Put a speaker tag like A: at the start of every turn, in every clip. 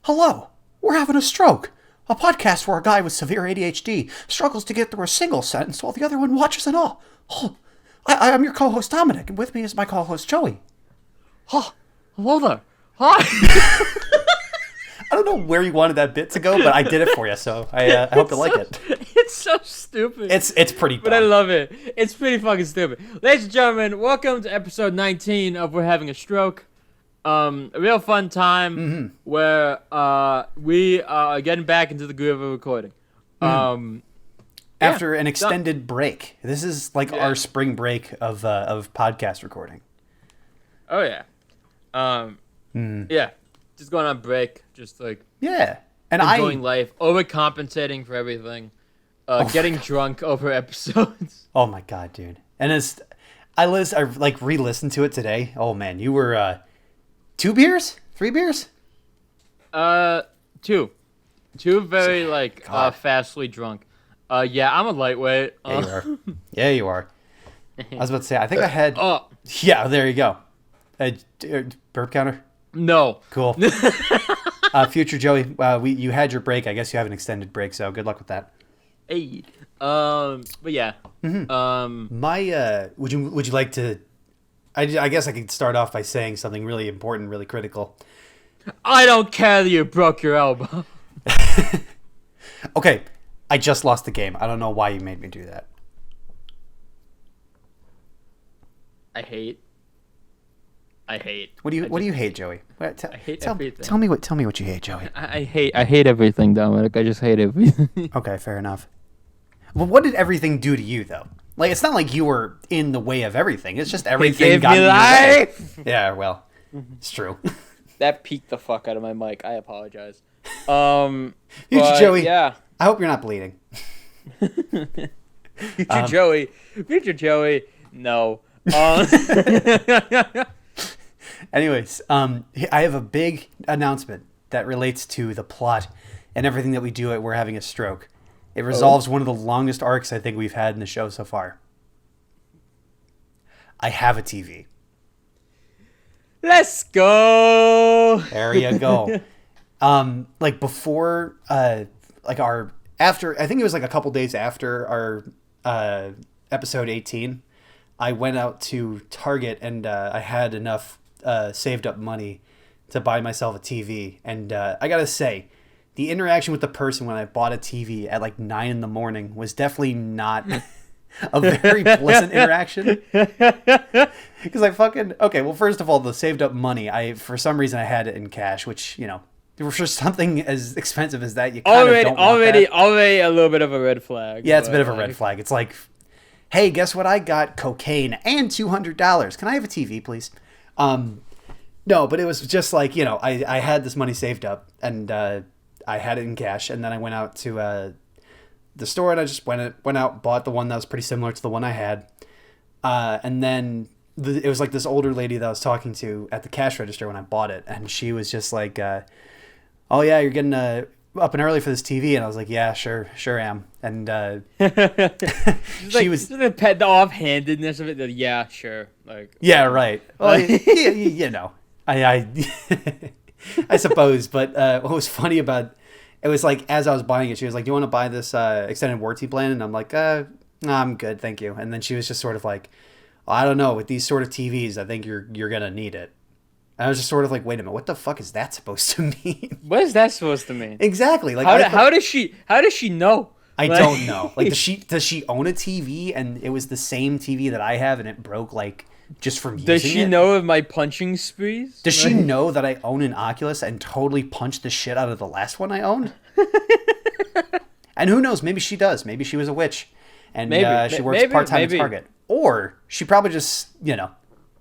A: Hello, we're having a stroke. A podcast where a guy with severe ADHD struggles to get through a single sentence while the other one watches it all. Oh, I'm your co-host Dominic, and with me is my co-host Joey.
B: Oh, hello there. Hi.
A: I don't know where you wanted that bit to go, but I did it for you, so I hope you like it.
B: It's so stupid.
A: It's pretty dumb.
B: But I love it. It's pretty fucking stupid. Ladies and gentlemen, welcome to episode 19 of We're Having a Stroke. A real fun time where we are getting back into the groove of recording.
A: After an extended break. This is like our spring break of podcast recording.
B: Oh, yeah. Yeah. Just going on break. Just like
A: and
B: enjoying life. Overcompensating for everything. Getting drunk over episodes.
A: Oh, my God, dude. And I re-listened to it today. Oh, man. You were 2 beers? 3 beers?
B: 2. 2 very, fastly drunk. Yeah, I'm a lightweight.
A: Yeah, you are. Yeah, you are. I was about to say, I think I had... Yeah, there you go. Burp counter?
B: No.
A: Cool. Future Joey, you had your break. I guess you have an extended break, so good luck with that.
B: Hey. But yeah.
A: Would you like to... I guess I could start off by saying something really important, really critical.
B: I don't care that you broke your elbow.
A: Okay, I just lost the game. I don't know why you made me do that.
B: I hate.
A: What do you hate, Joey?
B: I hate everything.
A: Tell me what you hate, Joey.
B: I hate everything, Dominic. I just hate everything.
A: Okay, fair enough. Well, what did everything do to you, though? Like, it's not like you were in the way of everything. It's just everything got in your way. Yeah, well, it's true.
B: That peaked the fuck out of my mic. I apologize.
A: Joey. Yeah. I hope you're not bleeding.
B: Future Joey. No.
A: Anyways, I have a big announcement that relates to the plot and everything that we do at We're Having a Stroke. It resolves one of the longest arcs I think we've had in the show so far. I have a TV.
B: Let's go.
A: There you go. Before, after, I think it was like a couple days after our episode 18, I went out to Target and I had enough saved up money to buy myself a TV. And I gotta say, the interaction with the person when I bought a TV at like 9 a.m. was definitely not a very pleasant interaction. Because first of all, the saved up money, for some reason I had it in cash, which, for something as expensive as that, you kind of don't want that.
B: Already a little bit of a red flag.
A: Yeah, it's a bit of a red flag. It's like, hey, guess what? I got cocaine and $200. Can I have a TV, please? No, but it was just like, I had this money saved up and I had it in cash, and then I went out to the store and I just went out, bought the one that was pretty similar to the one I had, and then it was like this older lady that I was talking to at the cash register when I bought it, and she was just like, "Oh yeah, you're getting up and early for this TV," and I was like, "Yeah, sure am," and she was
B: the offhandedness of it. Yeah, sure,
A: yeah, right. Well, I suppose, but what was funny about it was like as I was buying it, she was like, "Do you want to buy this extended warranty plan?" And I'm like, "No, I'm good, thank you." And then she was just sort of like, "I don't know, with these sort of TVs, I think you're gonna need it." And I was just sort of like, "Wait a minute, what the fuck is that supposed to mean?"
B: What is that supposed to mean?
A: Exactly. Like,
B: how does she know?
A: I don't know. Like, does she own a TV and it was the same TV that I have and it broke just from using it?
B: Does she know of my punching sprees?
A: Does she know that I own an Oculus and totally punched the shit out of the last one I owned? And who knows? Maybe she does. Maybe she was a witch and she works part-time at Target. Or she probably just,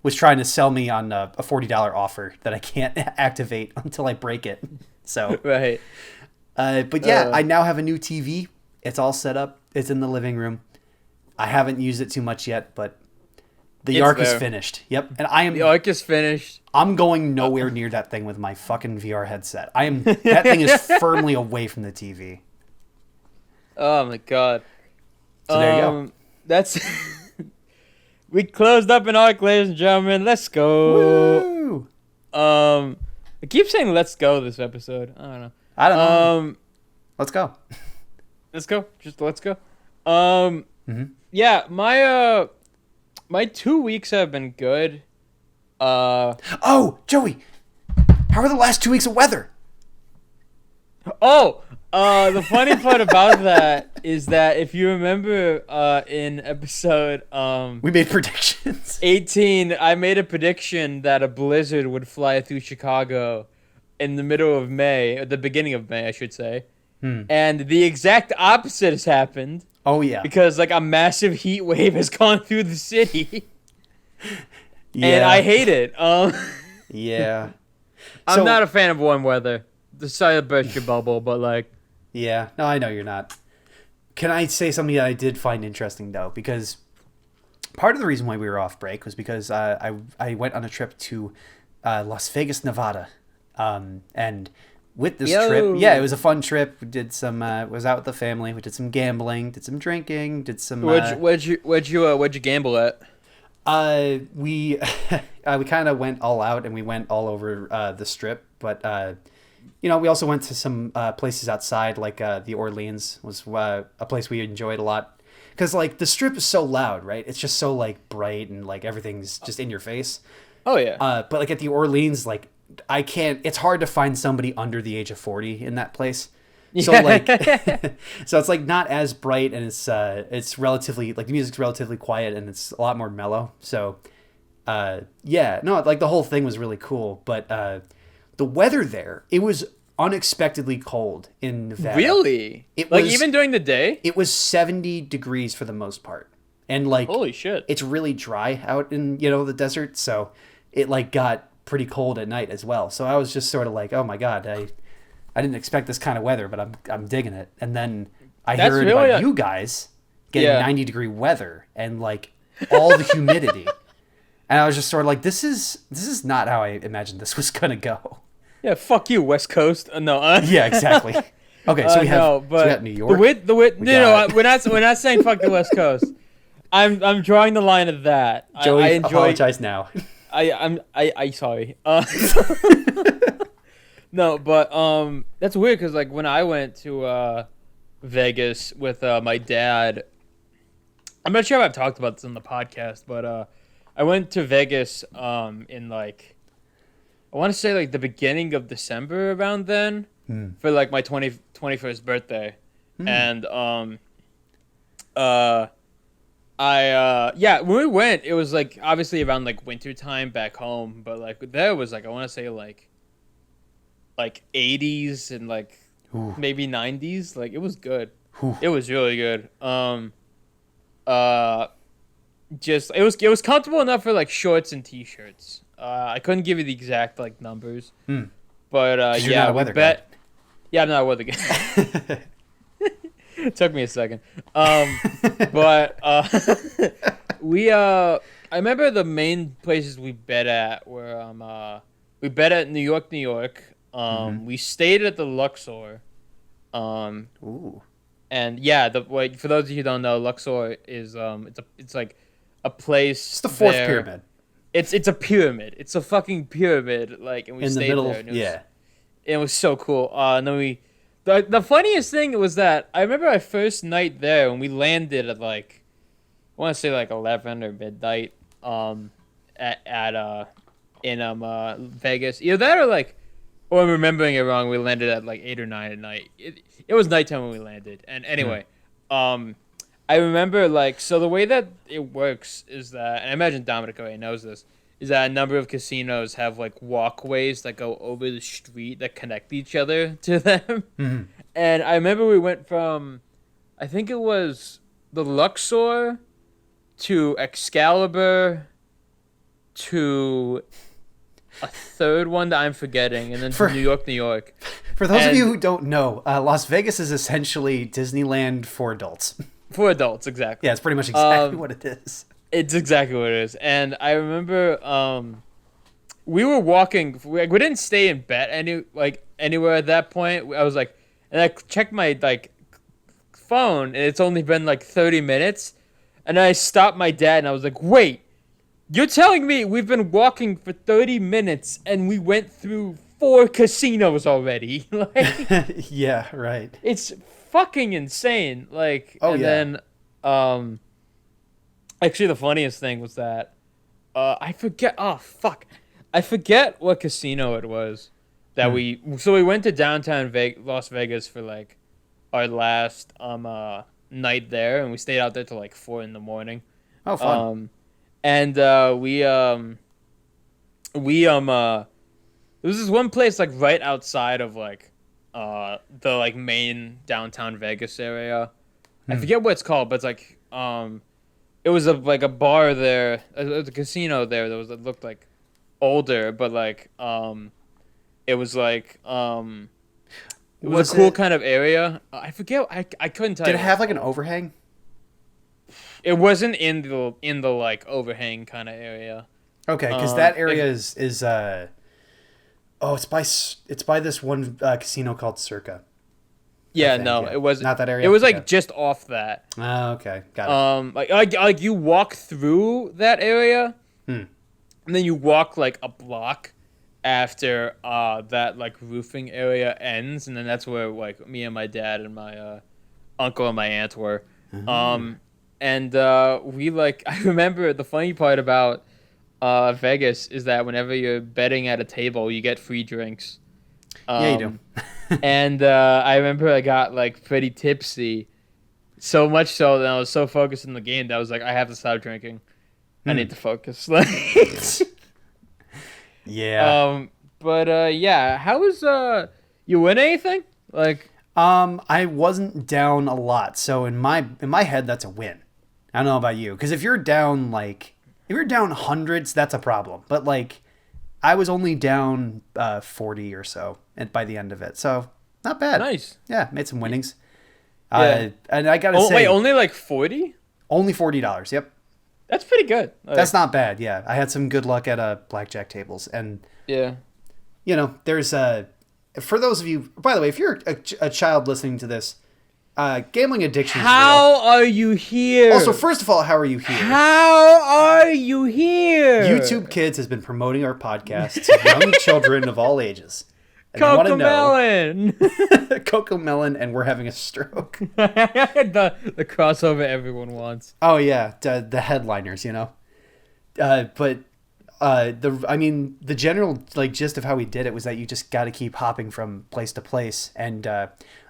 A: was trying to sell me on a $40 offer that I can't activate until I break it. So,
B: right.
A: But yeah, I now have a new TV. It's all set up. It's in the living room. I haven't used it too much yet, but the arc is finished. Yep. And
B: the arc is finished.
A: I'm going nowhere near that thing with my fucking VR headset. That thing is firmly away from the TV.
B: Oh my God.
A: So there you go.
B: That's We closed up an arc, ladies and gentlemen. Let's go.
A: Woo!
B: I keep saying let's go this episode. I don't know.
A: I don't know. Let's go.
B: Let's go. Just let's go. Yeah, my 2 weeks have been good.
A: Oh, Joey, how are the last 2 weeks of weather?
B: The funny part about that is that if you remember in episode
A: we made predictions.
B: 18, I made a prediction that a blizzard would fly through Chicago in the middle of May, or the beginning of May, I should say. And the exact opposite has happened.
A: Oh, yeah.
B: Because, like, a massive heat wave has gone through the city.
A: Yeah.
B: And I hate it.
A: Yeah.
B: I'm not a fan of warm weather. Sorry to burst your bubble, but, like...
A: Yeah. No, I know you're not. Can I say something that I did find interesting, though? Because part of the reason why we were off break was because I went on a trip to Las Vegas, Nevada. And... with this trip, yeah, it was a fun trip. We did some, was out with the family. We did some gambling, did some drinking, did some.
B: Where'd you gamble at?
A: We kind of went all out and we went all over the strip, but we also went to some places outside, like the Orleans was a place we enjoyed a lot, because like the strip is so loud, right? It's just so like bright and like everything's just in your face.
B: Oh yeah.
A: But like at the Orleans, like. It's hard to find somebody under the age of 40 in that place. So like, so it's like not as bright, and it's relatively, like, the music's relatively quiet and it's a lot more mellow. So, like the whole thing was really cool, but, the weather there, it was unexpectedly cold in Nevada.
B: Really?
A: It
B: like
A: was,
B: even during the day?
A: It was 70 degrees for the most part. And like,
B: holy shit.
A: It's really dry out in, the desert. So it like got pretty cold at night as well. So I was just sort of like, oh my God, I didn't expect this kind of weather, but I'm digging it. And then I heard really about you guys getting 90-degree weather and like all the humidity. And I was just sort of like, this is not how I imagined this was going to go.
B: Yeah, fuck you, West Coast. No.
A: Yeah, exactly. Okay, so we got New York.
B: We're not saying fuck the West Coast. I'm drawing the line at that.
A: Joey, apologize now.
B: I sorry. No, but that's weird because like when I went to Vegas with my dad, I'm not sure if I've talked about this on the podcast, but I went to Vegas in like I want to say like the beginning of December around then for like my 21st birthday, and when we went, it was like obviously around like winter time back home, but like there was like I want to say like 80s and like maybe 90s. Like it was good. It was really good. Just it was comfortable enough for like shorts and t-shirts. I couldn't give you the exact like numbers, but
A: you're not a weather guy.
B: Yeah, I'm not a weather guy. It took me a second. But I remember the main places we bet at were we bet at New York. We stayed at the Luxor.
A: Ooh.
B: And yeah, for those of you who don't know, Luxor is it's like a place.
A: It's the fourth pyramid.
B: It's a pyramid. It's a fucking pyramid. Like, and we stayed there. And it was so cool. And then the funniest thing was that I remember our first night there when we landed at like I want to say like 11 or midnight in Vegas. Either that or like, or I'm remembering it wrong. We landed at like 8 or 9 at night. It was nighttime when we landed. And anyway, I remember like, so the way that it works is that, and I imagine Dominic already knows this, is that a number of casinos have like walkways that go over the street that connect each other to them. Mm-hmm. And I remember we went from, I think it was the Luxor to Excalibur to a third one that I'm forgetting, and then to New York.
A: For those of you who don't know, Las Vegas is essentially Disneyland for adults.
B: For adults, exactly.
A: Yeah, it's pretty much exactly what it is.
B: It's exactly what it is. And I remember we were walking. We didn't stay in bed anywhere at that point. I was like, and I checked my like phone, and it's only been like 30 minutes. And I stopped my dad, and I was like, wait, you're telling me we've been walking for 30 minutes, and we went through 4 casinos already. Like,
A: Yeah, right.
B: it's fucking insane. Like,
A: Oh,
B: and
A: yeah.
B: then, actually, the funniest thing was that, I forget. Oh fuck, I forget what casino it was that
A: Hmm.
B: we went to downtown Las Vegas for like our last night there, and we stayed out there till like 4 in the morning.
A: Oh, fun.
B: Um, and there was this one place like right outside of like the like main downtown Vegas area. I
A: Hmm.
B: forget what it's called, but it's like it was like a bar there, a casino there that was that looked like older, but like it was like it was a
A: Was
B: cool
A: it?
B: kind of area. I forget. I couldn't tell
A: Did
B: you
A: it
B: what
A: have
B: it's
A: like an
B: called.
A: overhang?
B: It wasn't in the like overhang kind of area.
A: Okay, because that
B: If
A: area is oh, it's by this one casino called Circa. I
B: Yeah,
A: think.
B: no,
A: Yeah,
B: it was
A: not that
B: it
A: area.
B: was
A: Okay.
B: like just off that.
A: Oh, okay, got it.
B: Like you walk through that area,
A: Hmm.
B: and then you walk like a block after that like roofing area ends, and then that's where like me and my dad and my uncle and my aunt were. Um, and we like I remember the funny part about Vegas is that whenever you're betting at a table, you get free drinks.
A: Yeah, you do.
B: Um, and I remember I got like pretty tipsy, so much so that I was so focused in the game that I was like, I have to stop drinking. I need to focus. Like,
A: Yeah.
B: but yeah, how was you win anything? Like,
A: I wasn't down a lot, so in my head that's a win. I don't know about you, because if you're down hundreds, that's a problem. But like, I was only down 40 or so, by the end of it, so not bad.
B: nice.
A: Yeah, made some winnings.
B: Yeah.
A: And I gotta
B: Oh
A: say,
B: wait, only like 40?
A: only $40. Yep,
B: That's pretty good. Like,
A: that's not bad. Yeah, I had some good luck at blackjack tables, and
B: yeah.
A: there's for those of you, by the way, if you're a child listening to this, gambling addiction is real.
B: How are you here?
A: Also, first of all, how are you here?
B: How are you here?
A: YouTube Kids has been promoting our podcast to young children of all ages. And they want to know
B: Cocomelon.
A: Coco Melon and We're Having a Stroke.
B: the crossover everyone wants.
A: Oh yeah, the headliners, but the general like gist of how we did it was that you just got to keep hopping from place to place, and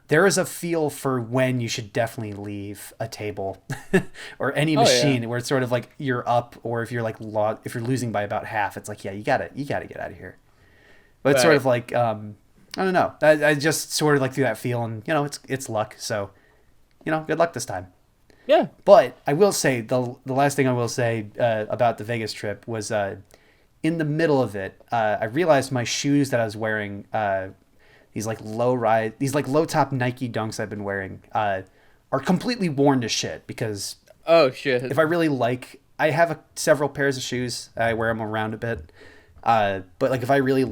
A: there is a feel for when you should definitely leave a table or any machine where it's sort of like you're up, or if you're like if you're losing by about half, it's like, yeah, you gotta get out of here. But it's sort
B: Right.
A: of like I don't know. I just sort of like through that feel, and it's luck. So good luck this time.
B: Yeah.
A: But I will say the last thing I will say about the Vegas trip was in the middle of it, I realized my shoes that I was wearing, these like low top Nike Dunks I've been wearing, are completely worn to shit, because
B: Oh shit.
A: if I really I have several pairs of shoes. I wear them around a bit. But like if I really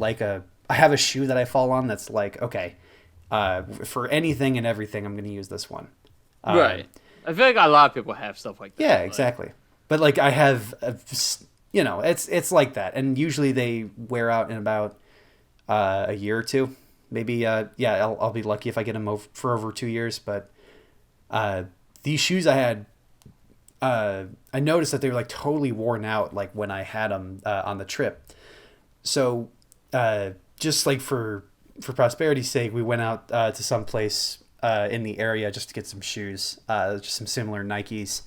A: I have a shoe that I fall on that's like, okay, for anything and everything, I'm going to use this one.
B: Right. I feel like a lot of people have stuff like that.
A: Yeah,
B: like-
A: exactly. But like I have, it's like that, and usually they wear out in about a year or two. Maybe, yeah, I'll be lucky if I get them for over 2 years. But these shoes I had, I noticed that they were like totally worn out, like when I had them on the trip. So just like for prosperity's sake, we went out to some place in the area just to get some shoes, just some similar Nikes.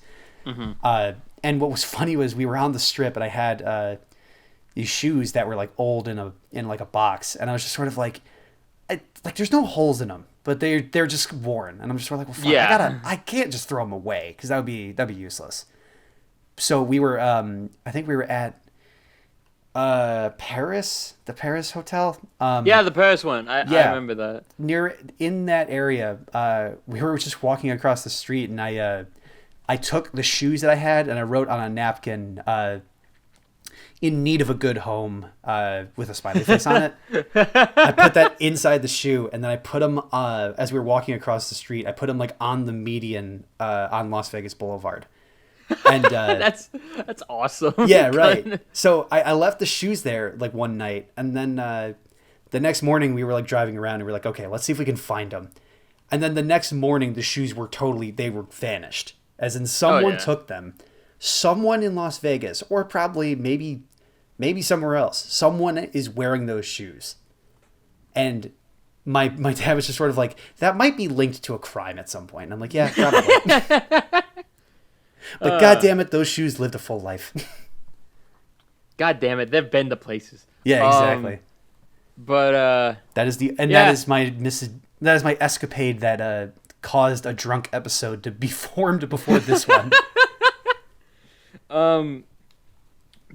A: And what was funny was we were on the strip, and I had these shoes that were like old in like a box, and I was just sort of like there's no holes in them, but they're just worn, and I'm just sort of like, well, fuck,
B: Yeah.
A: I can't just throw them away, because that'd be useless. So we were I think we were at Paris, the Paris hotel.
B: Yeah, the Paris one. I
A: Yeah.
B: remember that.
A: Near in that area, we were just walking across the street, and I took the shoes that I had, and I wrote on a napkin, "In need of a good home," with a smiley face on it. I put that inside the shoe, and then I put them as we were walking across the street. I put them like on the median on Las Vegas Boulevard, and
B: That's awesome.
A: yeah, right. So I left the shoes there like one night, and then The next morning we were like driving around and we were like, okay, let's see if we can find them. And then the next morning the shoes were they were vanished. As in someone took them. Someone in Las Vegas, or probably maybe somewhere else, someone is wearing those shoes. And my dad was just sort of like, that might be linked to a crime at some point. And I'm like, yeah, probably. But God damn it, those shoes lived a full life.
B: God damn it, they've been to places.
A: Yeah, exactly.
B: But
A: that is my escapade that caused a drunk episode to be formed before this one.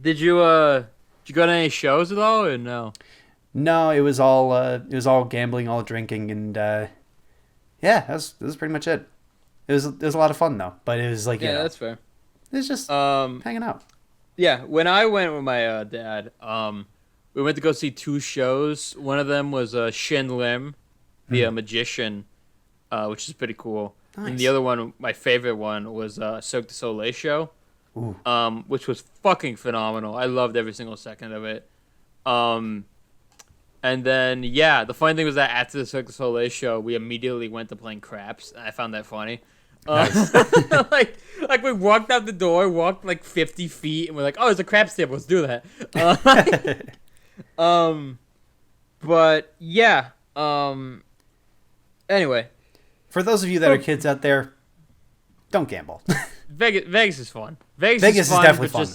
B: Did you go to any shows at all or no?
A: No, it was all gambling, all drinking, and yeah, that was pretty much it. It was a lot of fun though, but it was like
B: that's fair.
A: It was just hanging out.
B: Yeah, when I went with my dad, we went to go see 2 shows. One of them was Shin Lim, the magician, which is pretty cool. Nice. And the other one, my favorite one, was Cirque du Soleil show, which was fucking phenomenal. I loved every single second of it. And then, the funny thing was that after the Cirque du Soleil show, we immediately went to playing craps. And I found that funny. Nice. like we walked out the door, walked like 50 feet, and we're like, oh, there's a craps table. Let's do that. But yeah. Anyway,
A: for those of you that are kids out there, don't gamble.
B: Vegas is fun.
A: Vegas is definitely fun.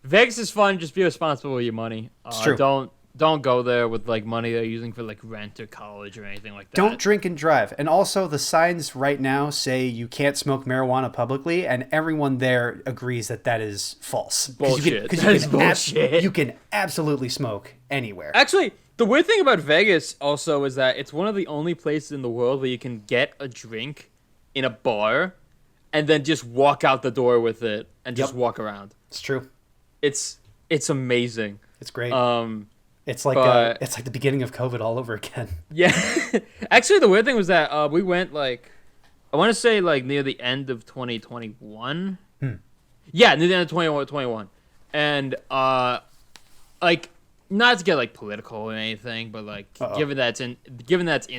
B: Vegas is fun. Just be responsible with your money.
A: It's true.
B: Don't go there with like money they're using for like rent or college or anything like that.
A: Don't drink and drive. And also, the signs right now say you can't smoke marijuana publicly, and everyone there agrees that is false.
B: Bullshit. That is bullshit.
A: You can absolutely smoke anywhere.
B: Actually, the weird thing about Vegas also is that it's one of the only places in the world where you can get a drink in a bar and then just walk out the door with it and just walk around.
A: It's true.
B: It's amazing.
A: It's great. It's like the beginning of COVID all over again. Yeah.
B: Actually, the weird thing was that we went like, I want to say like near the end of 2021. Yeah, near the end of 2021. And like, not to get like political or anything, but like given that's in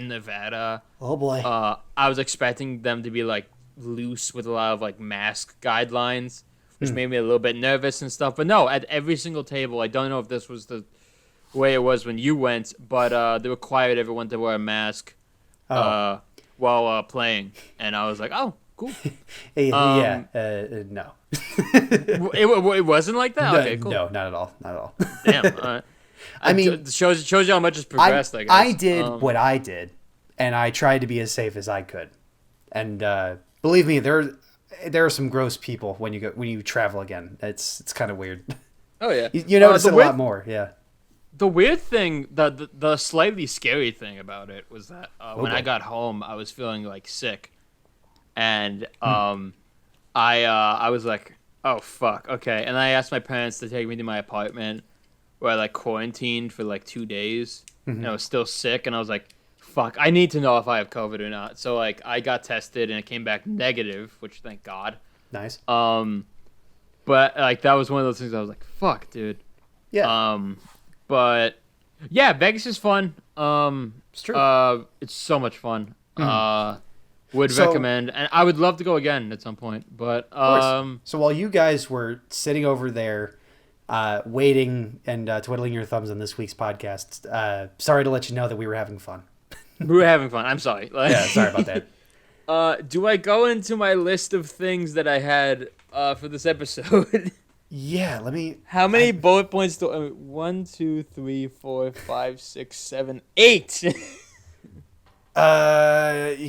B: Nevada.
A: Oh boy.
B: I was expecting them to be like loose with a lot of like mask guidelines, which made me a little bit nervous and stuff. But no, at every single table, I don't know if this was the way it was when you went, but they required everyone to wear a mask while playing, and I was like, oh, cool.
A: No.
B: It wasn't like that? Okay, cool.
A: No, not at all.
B: Damn. I mean, it shows you how much has progressed, I guess.
A: I did what I did, and I tried to be as safe as I could. And believe me, there are some gross people when you travel again. It's kind of weird.
B: Oh yeah,
A: you notice it a lot more. Yeah.
B: The weird thing, the slightly scary thing about it was that when I got home, I was feeling like sick, and I was like, oh fuck, okay. And I asked my parents to take me to my apartment, where I like quarantined for like 2 days, and I was still sick, and I was like, fuck, I need to know if I have COVID or not. So like I got tested and it came back negative, which thank God.
A: Nice.
B: But like that was one of those things I was like, fuck, dude.
A: Yeah.
B: But yeah, Vegas is fun.
A: It's true.
B: It's so much fun. Would recommend, and I would love to go again at some point. But
A: so while you guys were sitting over there, waiting and twiddling your thumbs on this week's podcast, sorry to let you know that we were having fun.
B: We were having fun. I'm sorry.
A: Yeah, sorry about that.
B: Do I go into my list of things that I had for this episode?
A: Yeah, let me.
B: How many bullet points do I mean, 1, 2, 3, 4, 5, 6, 7, 8?
A: You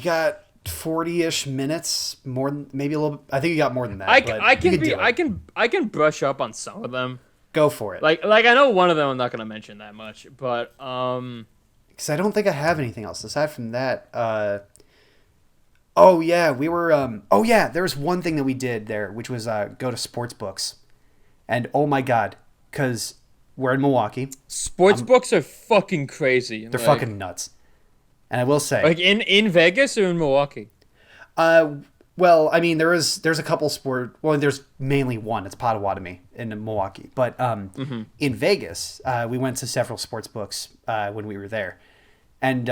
A: got 40-ish minutes, maybe a little. I think you got more than that.
B: I can brush up on some of them.
A: Go for it.
B: Like I know one of them I'm not gonna mention that much, but
A: because I don't think I have anything else aside from that. Oh yeah, we were. Oh yeah, there was one thing that we did there, which was go to sports books. And oh my god, because we're in Milwaukee.
B: Sports books are fucking crazy.
A: They're fucking nuts. And I will say,
B: like in Vegas or in Milwaukee?
A: Well, I mean, there's a couple there's mainly one. It's Potawatomi in Milwaukee. But in Vegas, we went to several sports books when we were there. And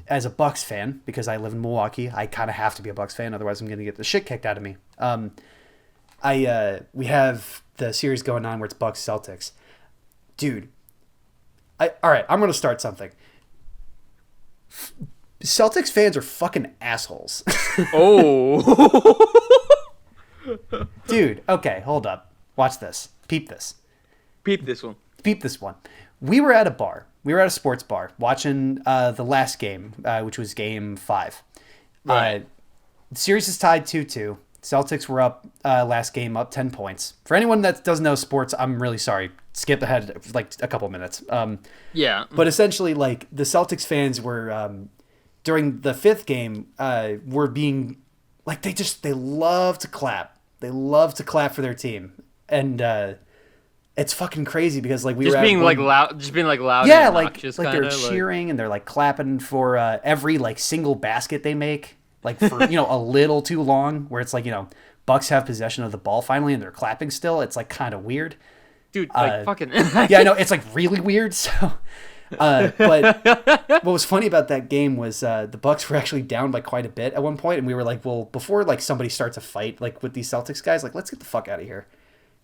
A: as a Bucks fan, because I live in Milwaukee, I kind of have to be a Bucks fan. Otherwise, I'm going to get the shit kicked out of me. We have the series going on where it's Bucks Celtics. Dude. All right, I'm going to start something. Celtics fans are fucking assholes.
B: Oh.
A: Dude, okay, hold up. Watch this. Peep this.
B: Peep this one.
A: Peep this one. We were at a bar. We were at a sports bar watching the last game, which was game 5.
B: Right.
A: The series is tied 2-2. Celtics were up last game, up 10 points. For anyone that doesn't know sports, I'm really sorry. Skip ahead like a couple minutes.
B: Yeah.
A: But essentially, like, the Celtics fans were... during the 5th game, were being like they love to clap. They love to clap for their team, and it's fucking crazy because like
B: just being like loud,
A: yeah,
B: and
A: like they're
B: kinda,
A: cheering and they're like clapping for every like single basket they make, like for a little too long, where it's like Bucks have possession of the ball finally and they're clapping still. It's like kind of weird,
B: dude. Like fucking
A: yeah, I know it's like really weird. So. But what was funny about that game was the Bucks were actually down by quite a bit at one point, and we were like, well, before like somebody starts a fight like with these Celtics guys, like let's get the fuck out of here.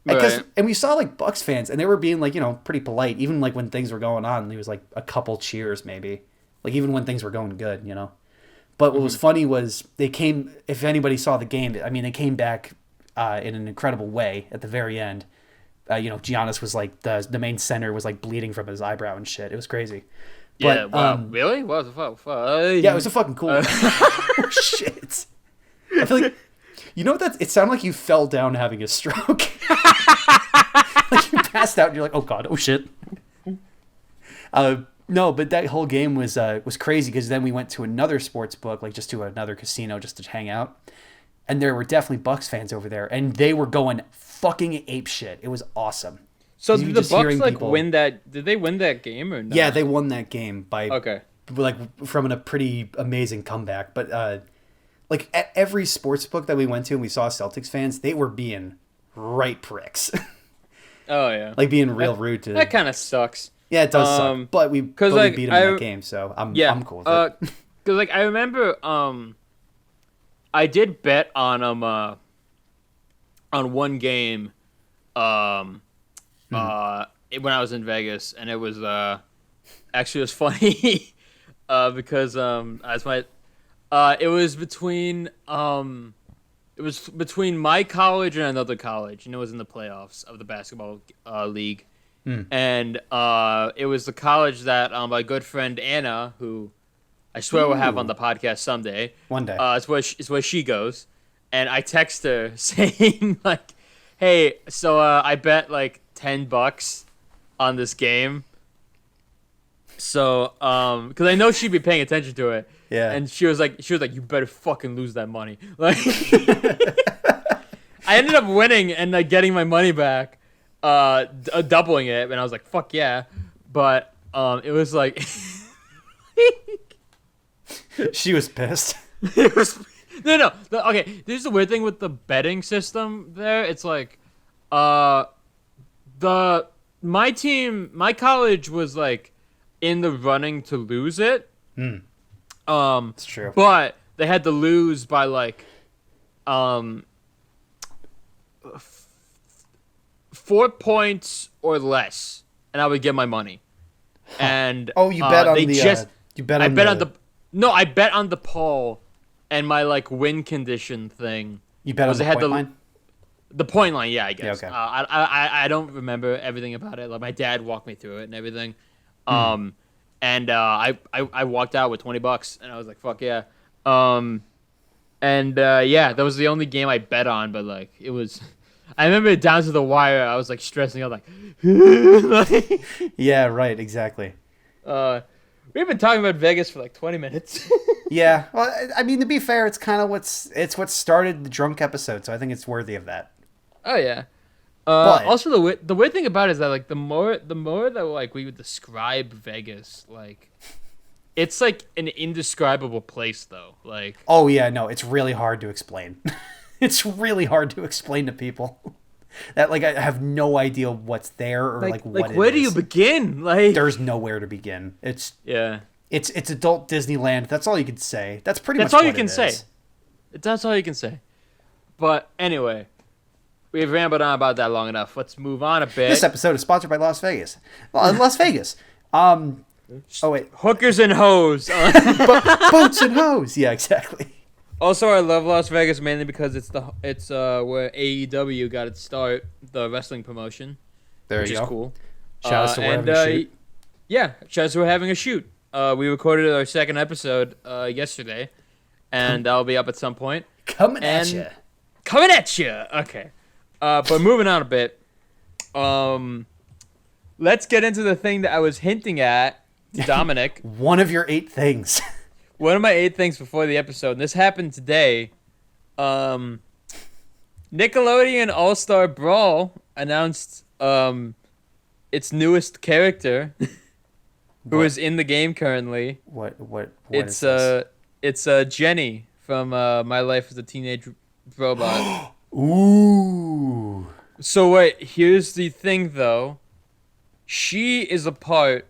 A: And we saw like Bucks fans, and they were being like pretty polite, even like when things were going on. There was like a couple cheers maybe, like even when things were going good, But what was funny was they came. If anybody saw the game, I mean, they came back in an incredible way at the very end. Giannis was like the main center was like bleeding from his eyebrow and shit. It was crazy.
B: Yeah,
A: but,
B: wow. Really? What the fuck?
A: Yeah, it was a fucking cool. Oh, shit. I feel like it sounded like you fell down having a stroke. Like you passed out and you're like, oh god, oh shit. No, but that whole game was crazy because then we went to another sports book, like just to another casino just to hang out. And there were definitely Bucks fans over there, and they were going fucking ape shit. It was awesome.
B: So did the Bucks like win that? Did they win that game or no?
A: Yeah, they won that game by
B: like
A: from a pretty amazing comeback. But like at every sports book that we went to and we saw Celtics fans, they were being right pricks.
B: Oh yeah,
A: like being real rude to.
B: That kind of sucks.
A: Yeah, it does suck. But we beat them in that game, so I'm cool with it.
B: Because like I remember, I did bet on one game, when I was in Vegas, and it was actually it was funny, because it was between my college and another college, and it was in the playoffs of the basketball league, and it was the college that my good friend Anna, who I swear we'll have on the podcast someday.
A: One day.
B: It's where she goes. And I text her saying, like, hey, so I bet, like, $10 on this game. So, because I know she'd be paying attention to it.
A: Yeah.
B: And she was like, you better fucking lose that money. Like, I ended up winning and, like, getting my money back, doubling it. And I was like, fuck yeah. But it was like...
A: She was pissed.
B: It was no. Okay, there's the weird thing with the betting system. There, it's like, my college was like in the running to lose it.
A: It's true.
B: But they had to lose by like, 4 points or less, and I would get my money. And
A: you bet on
B: I bet on the poll, and my like win condition thing.
A: You bet on the point line?
B: The point line, yeah, I guess.
A: Yeah, okay.
B: I don't remember everything about it. Like my dad walked me through it and everything. And I walked out with $20, and I was like, fuck yeah. Yeah, that was the only game I bet on, but like it was. I remember it down to the wire. I was like stressing out, like.
A: Yeah, right, exactly.
B: We've been talking about Vegas for like 20 minutes.
A: Yeah, well, I mean, to be fair, it's kind of what started the drunk episode, so I think it's worthy of that.
B: Oh yeah. Also, the weird thing about it is that like the more that like we would describe Vegas, like It's like an indescribable place, though. Like,
A: Oh yeah, no, it's really hard to explain. It's really hard to explain to people that like I have no idea what's there or like what it
B: where do you
A: is.
B: begin? Like,
A: There's nowhere to begin. It's
B: yeah,
A: adult Disneyland. That's all you can say. That's pretty
B: that's
A: much
B: all
A: what
B: you can
A: it
B: say.
A: is.
B: That's all you can say. But anyway, we've rambled on about that long enough. Let's move on a bit.
A: This episode is sponsored by Las Vegas. Las Vegas. Oh wait,
B: Hookers and hoes.
A: boats and hoes. Yeah, exactly.
B: Also, I love Las Vegas mainly because it's where AEW got its start, the wrestling promotion,
A: There
B: which
A: you
B: is
A: go.
B: cool.
A: Shout out to We're Having a Shoot.
B: Yeah, shout out to We're Having a Shoot. We recorded our second episode yesterday, and that'll be up at some point.
A: Coming at you.
B: Coming at you. Okay. But moving on a bit. Let's get into the thing that I was hinting at to Dominic.
A: One of your 8 things.
B: One of my 8 things before the episode, and this happened today. Nickelodeon All-Star Brawl announced its newest character, who is in the game currently.
A: What
B: It's
A: is this?
B: Jenny from My Life as a Teenage Robot.
A: Ooh.
B: So wait, here's the thing though. She is a part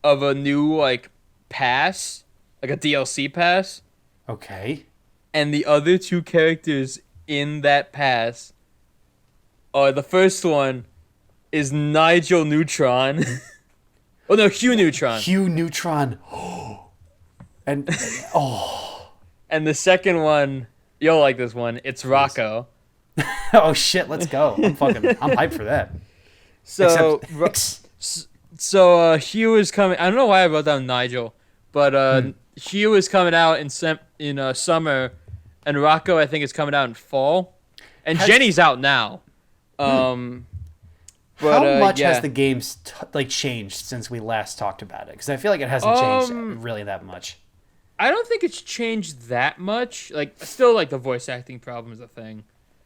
B: of a new like pass, like a DLC pass,
A: Okay.
B: and the other 2 characters in that pass are the first one is Nigel Neutron. Oh no, Hugh Neutron.
A: Hugh Neutron. And
B: And the second one, you'll like this one. It's Rocco.
A: oh shit, let's go. I'm hyped for that.
B: So
A: Except,
B: Hugh is coming. I don't know why I wrote down Nigel, but Hugh is coming out in summer, and Rocco I think is coming out in fall, and Jenny's out now. But,
A: how much
B: yeah.
A: has the game changed since we last talked about it? Because I feel like it hasn't changed really that much.
B: I don't think it's changed that much. Like, still, like, the voice acting problem is a thing.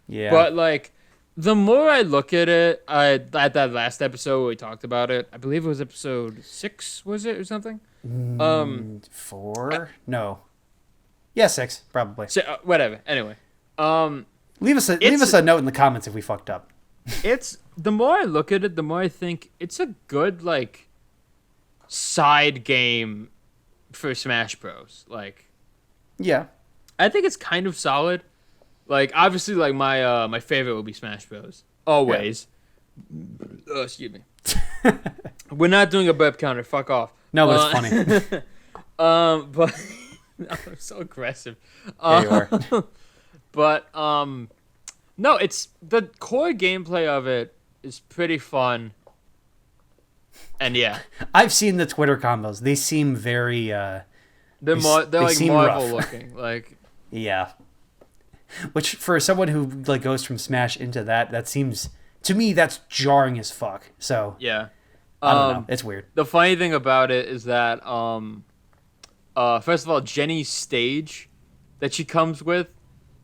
A: Yeah.
B: But, like, the more I look at it, at that last episode where we talked about it, I believe it was episode 6, was it, or something?
A: 4? No. Yeah, 6, probably.
B: So, whatever. Anyway.
A: Leave us a note in the comments if we fucked up.
B: It's the more I look at it, the more I think it's a good like side game for Smash Bros. Like,
A: Yeah.
B: I think it's kind of solid. Like, obviously, like my favorite would be Smash Bros. Always. Yeah. Oh, excuse me. We're not doing a burp counter. Fuck off.
A: No, but it's funny.
B: But I'm so aggressive.
A: There you are.
B: But no, it's the core gameplay of it is pretty fun. And yeah,
A: I've seen the Twitter combos. They seem very
B: they're
A: they
B: like
A: seem
B: Marvel
A: rough.
B: looking. Like,
A: yeah. Which for someone who like goes from Smash into that seems to me that's jarring as fuck. So
B: yeah.
A: I don't know. It's weird.
B: The funny thing about it is that first of all, Jenny's stage that she comes with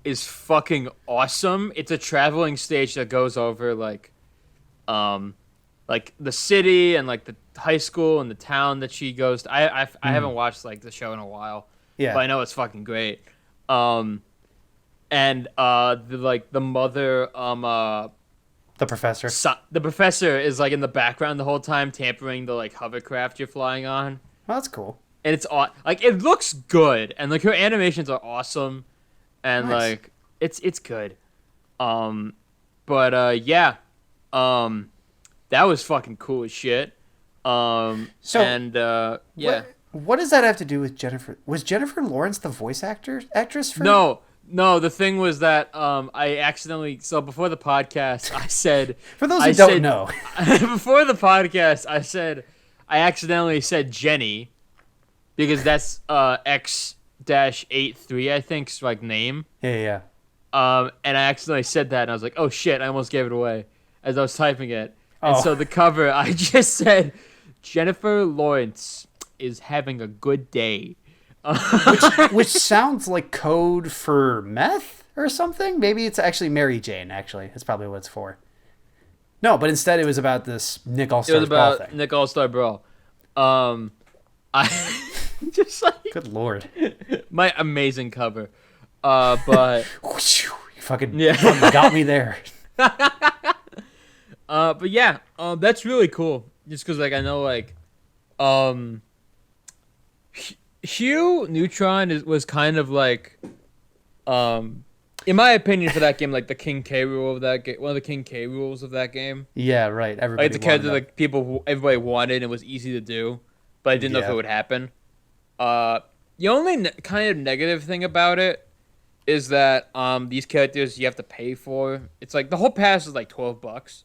B: is fucking awesome. It's a traveling stage that goes over like the city and like the high school and the town that she goes to. I haven't watched like the show in a while.
A: Yeah.
B: But I know it's fucking great. And the mother
A: The professor.
B: the professor is like in the background the whole time tampering the like hovercraft you're flying on.
A: Well, that's cool.
B: And it's like it looks good and like her animations are awesome and
A: Nice.
B: like it's good. Yeah. That was fucking cool as shit. Yeah.
A: What does that have to do with Jennifer? Was Jennifer Lawrence the voice actress for?
B: No, the thing was that I accidentally before the podcast I said
A: For those who don't know.
B: before the podcast I accidentally said Jenny because that's X-83 I think's like name.
A: Yeah.
B: And I accidentally said that and I was like, oh shit, I almost gave it away as I was typing it. And
A: Oh.
B: so the cover I just said Jennifer Lawrence is having a good day.
A: Which sounds like code for meth or something. Maybe it's actually Mary Jane. Actually, that's probably what it's for. No, but instead it was about this Nick
B: It was
A: All-Star Brawl
B: about
A: thing.
B: Nick All-Star Brawl. I Just like
A: Good lord.
B: my amazing cover. But
A: You fucking
B: Yeah.
A: got me there.
B: but yeah, that's really cool. Just because like I know like, Hugh Neutron was kind of like, in my opinion, for that game, like the King K rule of that game, one of the King K rules of that game.
A: Yeah, right. Everybody
B: Like the character like everybody wanted and was easy to do, but I didn't know if
A: Yeah.
B: it would happen. The only kind of negative thing about it is that these characters you have to pay for. It's like the whole pass is like $12,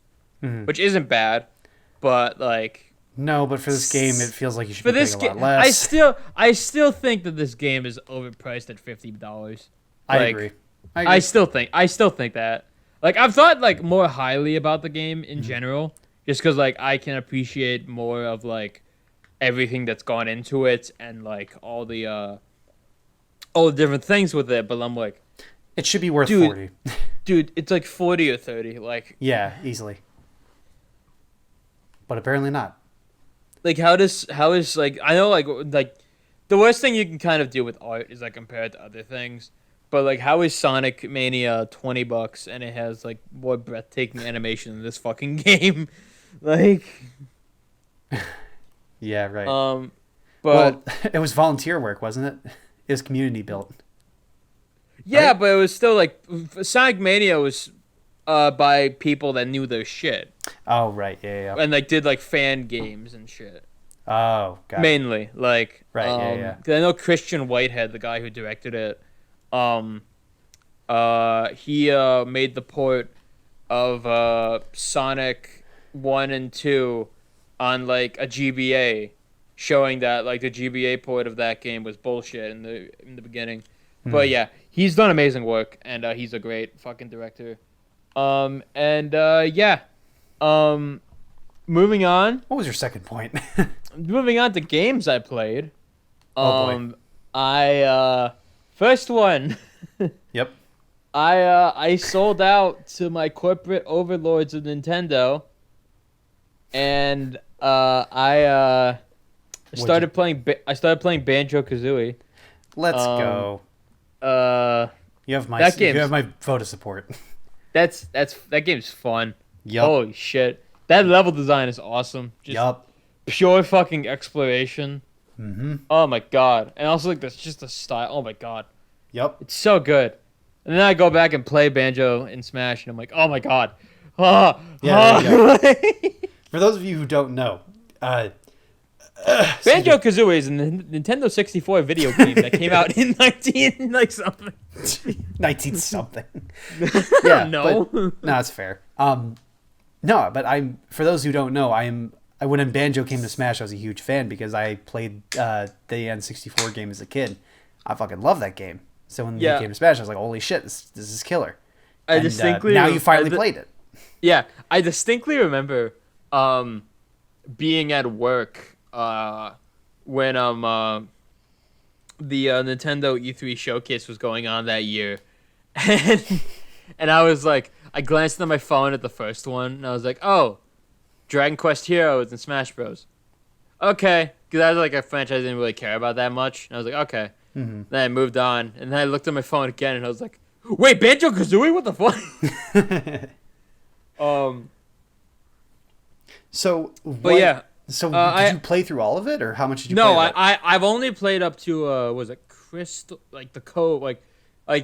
B: which isn't bad, but like
A: No, but for this game, it feels like you should
B: for
A: be
B: this
A: paying a
B: game,
A: lot less.
B: I still think that this game is overpriced at $50.
A: I
B: Like,
A: agree.
B: I still think that. Like I've thought like more highly about the game in general, just because like I can appreciate more of like everything that's gone into it and like all the different things with it. But I'm like,
A: It should be worth
B: Dude.
A: 40.
B: dude, it's like 40 or 30. Like
A: Yeah, easily. But apparently not.
B: how is like I know like the worst thing you can kind of do with art is like compare it to other things. But like, how is Sonic Mania $20 and it has like more breathtaking animation than this fucking game? Like,
A: Yeah, right.
B: but
A: well, it was volunteer work, wasn't it? It was community built.
B: yeah,
A: right?
B: but it was still like Sonic Mania was by people that knew their shit
A: Oh, right. Yeah.
B: and like did like fan games and shit.
A: Oh, got it.
B: Mainly, like,
A: Right, yeah.
B: 'cause I know Christian Whitehead, the guy who directed it, he made the port of Sonic 1 and 2 on like a GBA, showing that like the GBA port of that game was bullshit in the beginning. But yeah, he's done amazing work and he's a great fucking director. Moving on.
A: What was your second point?
B: Moving on to games I played.
A: Oh, boy.
B: First one.
A: Yep.
B: I sold out to my corporate overlords of Nintendo, and I started playing Banjo-Kazooie.
A: Let's go. You have my
B: that game's-
A: you have my vote of support.
B: That game's fun.
A: Yup.
B: Holy shit. That level design is awesome. Just
A: Yup.
B: pure fucking exploration.
A: Mm-hmm.
B: Oh my god. And also like that's just the style. Oh my god.
A: Yup.
B: It's so good. And then I go back and play Banjo in Smash, and I'm like, oh my god. Ah,
A: Yeah,
B: ah.
A: For those of you who don't know,
B: Banjo-Kazooie is a Nintendo 64 video game that came out in 19 like something.
A: 19 something. Yeah.
B: No.
A: But, no, that's fair. No, but for those who don't know, when Banjo came to Smash, I was a huge fan because I played the N64 game as a kid. I fucking love that game. So when
B: Yeah.
A: they came to Smash, I was like, holy shit, this is killer.
B: I
A: And,
B: distinctly
A: now you finally played it.
B: Yeah, I distinctly remember being at work when the Nintendo E3 showcase was going on that year, and I was like, I glanced at my phone at the first one, and I was like, oh, Dragon Quest Heroes and Smash Bros. Okay, because that was like a franchise I didn't really care about that much, and I was like, okay.
A: Mm-hmm.
B: Then I moved on, and then I looked at my phone again, and I was like, wait, Banjo-Kazooie? What the fuck?
A: So,
B: But yeah.
A: So
B: I-
A: did you play through all of it, or how much did you
B: No,
A: play? of it?
B: I've only played up to was it Crystal, like the cove, like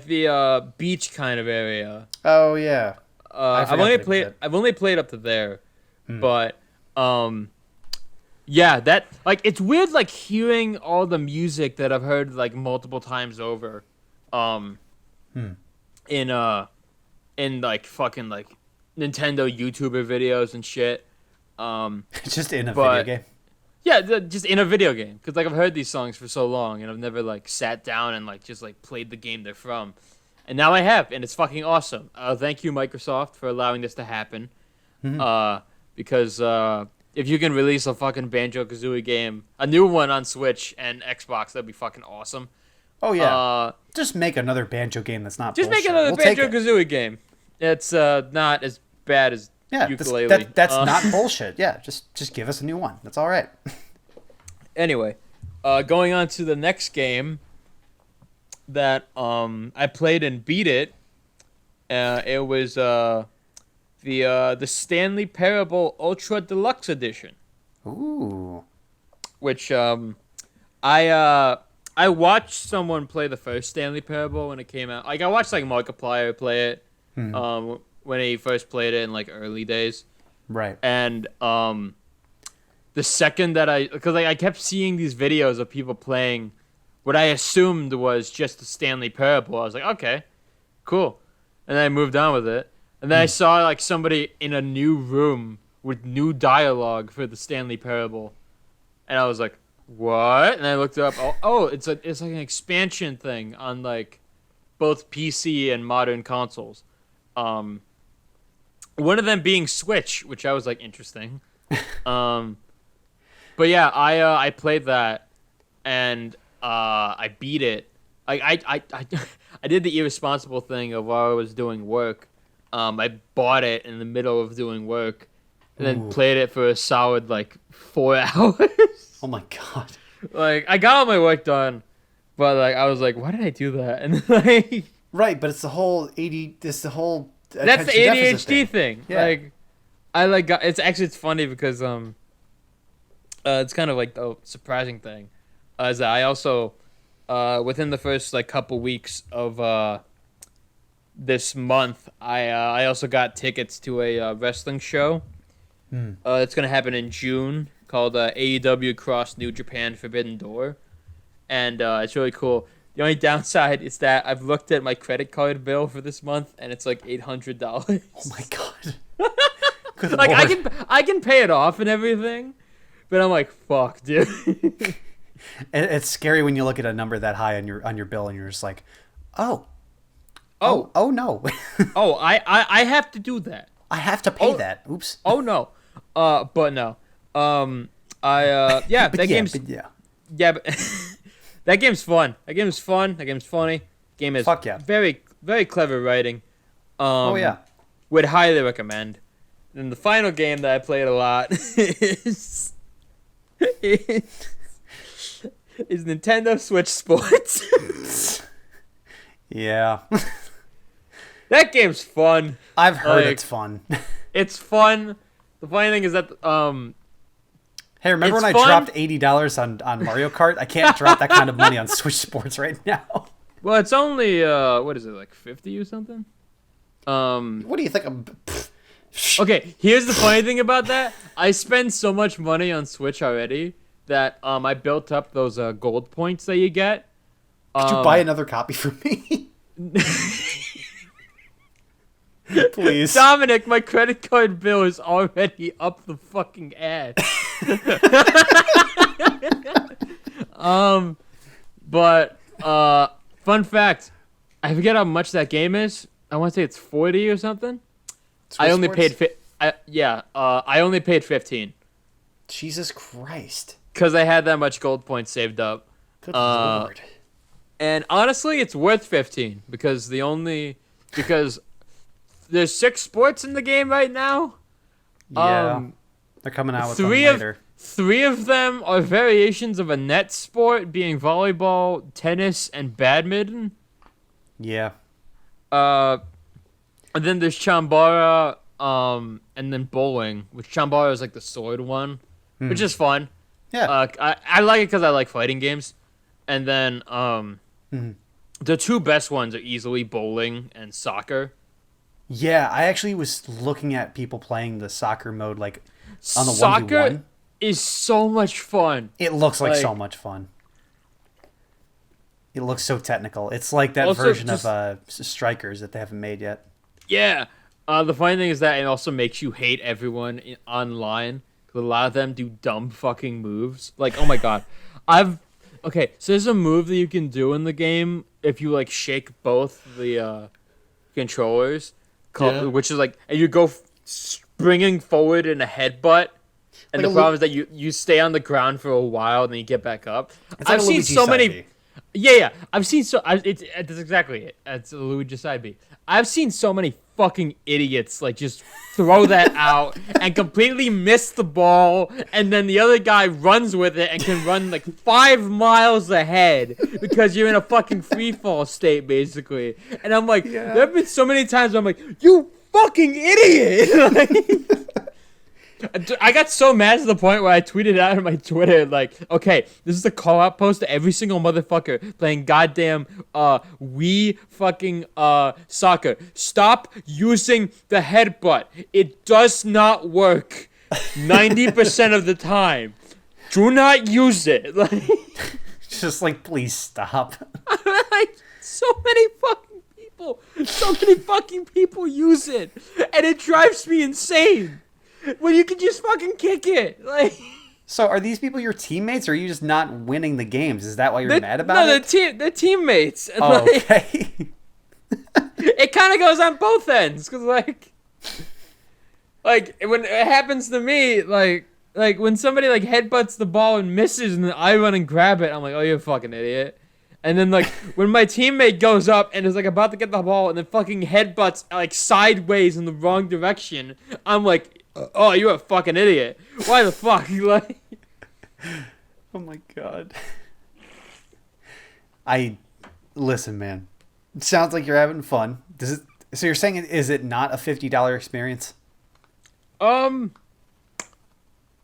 B: the beach kind of area.
A: Oh yeah. I
B: I've
A: forgot
B: only
A: that it was
B: played
A: that.
B: I've only played up to there, but yeah, that like it's weird like hearing all the music that I've heard like multiple times over, in like fucking like Nintendo YouTuber videos and shit.
A: Just in a
B: but-
A: video game.
B: Yeah, just in a video game, because like I've heard these songs for so long, and I've never like sat down and like just like played the game they're from, and now I have, and it's fucking awesome. Thank you, Microsoft, for allowing this to happen. Because if you can release a fucking Banjo-Kazooie game, a new one on Switch and Xbox, that'd be fucking awesome.
A: Oh yeah. Just make another Banjo game that's not.
B: Just
A: bullshit.
B: make another
A: We'll take it.
B: Banjo-Kazooie game. It's not as bad as
A: Yeah,
B: Ukulele.
A: that's not bullshit. Yeah, just give us a new one. That's all right.
B: Anyway, going on to the next game that I played and beat it. It was the Stanley Parable Ultra Deluxe Edition.
A: Ooh.
B: Which I watched someone play the first Stanley Parable when it came out. Like I watched like Markiplier play it when he first played it in like early days.
A: Right.
B: And the second that because I kept seeing these videos of people playing what I assumed was just the Stanley Parable. I was like, okay, cool. And then I moved on with it. And then I saw like somebody in a new room with new dialogue for the Stanley Parable. And I was like, what? And I looked it up. It's like an expansion thing on like both PC and modern consoles. One of them being Switch, which I was like, interesting. But yeah, I played that and I beat it. I did the irresponsible thing of while I was doing work. I bought it in the middle of doing work and then played it for a solid like 4 hours.
A: Oh my god.
B: Like I got all my work done, but like I was like, why did I do that? And like
A: right, but it's the whole that's the
B: ADHD thing.
A: Yeah.
B: Like it's funny because it's kind of like the surprising thing is that I also within the first like couple weeks of this month I also got tickets to a wrestling show. It's gonna happen in June called AEW Cross New Japan Forbidden Door, and it's really cool. The only downside is that I've looked at my credit card bill for this month and it's like $800.
A: Oh my god. Good
B: like
A: Lord.
B: I can pay it off and everything, but I'm like, fuck, dude.
A: It's scary when you look at a number that high on your bill and you're just like, oh no.
B: I have to do that.
A: I have to pay that. Oops.
B: Oh no. But no. That game's that game's fun. That game's fun. That game's funny. Game is very, very clever writing. Would highly recommend. And the final game that I played a lot is Nintendo Switch Sports.
A: Yeah.
B: That game's fun.
A: I've heard it's fun.
B: It's fun. The funny thing is that
A: hey, remember when I dropped $80 on Mario Kart? I can't drop that kind of money on Switch Sports right now.
B: Well, it's only what is it, like 50 or something?
A: What do you think?
B: Okay, here's the funny thing about that. I spend so much money on Switch already that I built up those gold points that you get.
A: Could you buy another copy for me? Please.
B: Dominic, my credit card bill is already up the fucking ass. But fun fact, I forget how much that game is. I want to say it's 40 or something. I only paid I only paid 15.
A: Jesus Christ.
B: Cuz I had that much gold points saved up.
A: Good Lord.
B: And honestly, it's worth 15 because there's 6 sports in the game right now.
A: Yeah. They're coming out with them later.
B: 3 of them are variations of a net sport, being volleyball, tennis, and badminton.
A: Yeah.
B: And then there's Chambara, and then bowling, which Chambara is like the sword one, which is fun.
A: Yeah.
B: I like it because I like fighting games. And then the 2 best ones are easily bowling and soccer.
A: Yeah, I actually was looking at people playing the soccer mode like on the 1v1.
B: Soccer is so much fun.
A: It looks like so much fun. It looks so technical. It's like that version of Strikers that they haven't made yet. Yeah.
B: The funny thing is that it also makes you hate everyone online because a lot of them do dumb fucking moves. Like, oh my god. Okay, so there's a move that you can do in the game if you like shake both the controllers, which is like, and you go springing forward in a headbutt, and like the problem is that you stay on the ground for a while and then you get back up. I've seen so many. Yeah. I've seen that's exactly it. That's Louis just side B. I've seen so many fucking idiots like just throw that out and completely miss the ball, and then the other guy runs with it and can run like 5 miles ahead because you're in a fucking free fall state basically. And I'm like, there have been so many times where I'm like, you fucking idiot! Like, I got so mad to the point where I tweeted out on my Twitter, like, okay, this is a call-out post to every single motherfucker playing goddamn Wii fucking soccer. Stop using the headbutt. It does not work 90% of the time. Do not use it. Like,
A: Just like, please stop.
B: like, so many fucking people use it, and it drives me insane. Well, you can just fucking kick it. Like,
A: so are these people your teammates, or are you just not winning the games? Is that why you're mad about it?
B: No, they're teammates. And
A: oh, okay.
B: It kind of goes on both ends, because, like, when it happens to me, like when somebody, like, headbutts the ball and misses, and then I run and grab it, I'm like, oh, you're a fucking idiot. And then, like, when my teammate goes up and is, like, about to get the ball and then fucking headbutts, like, sideways in the wrong direction, I'm like, oh, you're a fucking idiot. Why the fuck? Like,
A: oh my god. Listen, man. It sounds like you're having fun. So you're saying, is it not a $50 experience?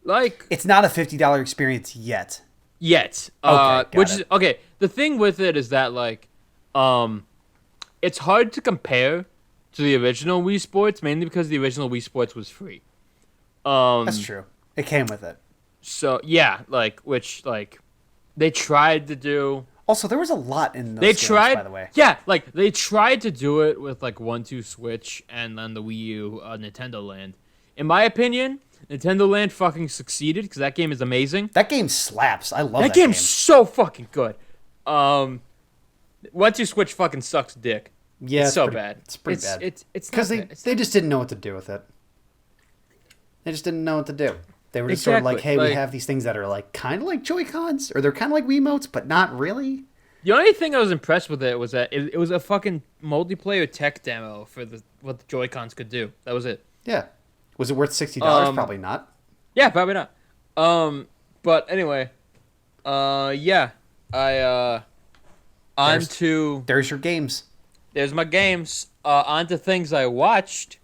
B: like,
A: it's not a $50 experience yet.
B: Yet.
A: Okay,
B: which is okay. The thing with it is that, like, it's hard to compare to the original Wii Sports, mainly because the original Wii Sports was free.
A: That's true. It came with it.
B: So yeah, which they tried to do.
A: Also, there was a lot in those games, by the way.
B: Yeah, like they tried to do it with like 1-2 Switch and then the Wii U, Nintendo Land. In my opinion, Nintendo Land fucking succeeded because that game is amazing.
A: That game slaps. I love that
B: game. That game's so fucking good. 1-2 Switch fucking sucks dick.
A: Yeah,
B: it's so bad.
A: It's pretty bad.
B: It's
A: because they just didn't know what to do with it. They just didn't know what to do. They were just sort of like, hey, we have these things that are like kind of like Joy-Cons, or they're kind of like Wiimotes, but not really.
B: The only thing I was impressed with it was that it was a fucking multiplayer tech demo for what the Joy-Cons could do. That was it.
A: Yeah. Was it worth $60? Probably not.
B: Yeah, probably not. But anyway, yeah,
A: There's your games.
B: There's my games. On to things I watched.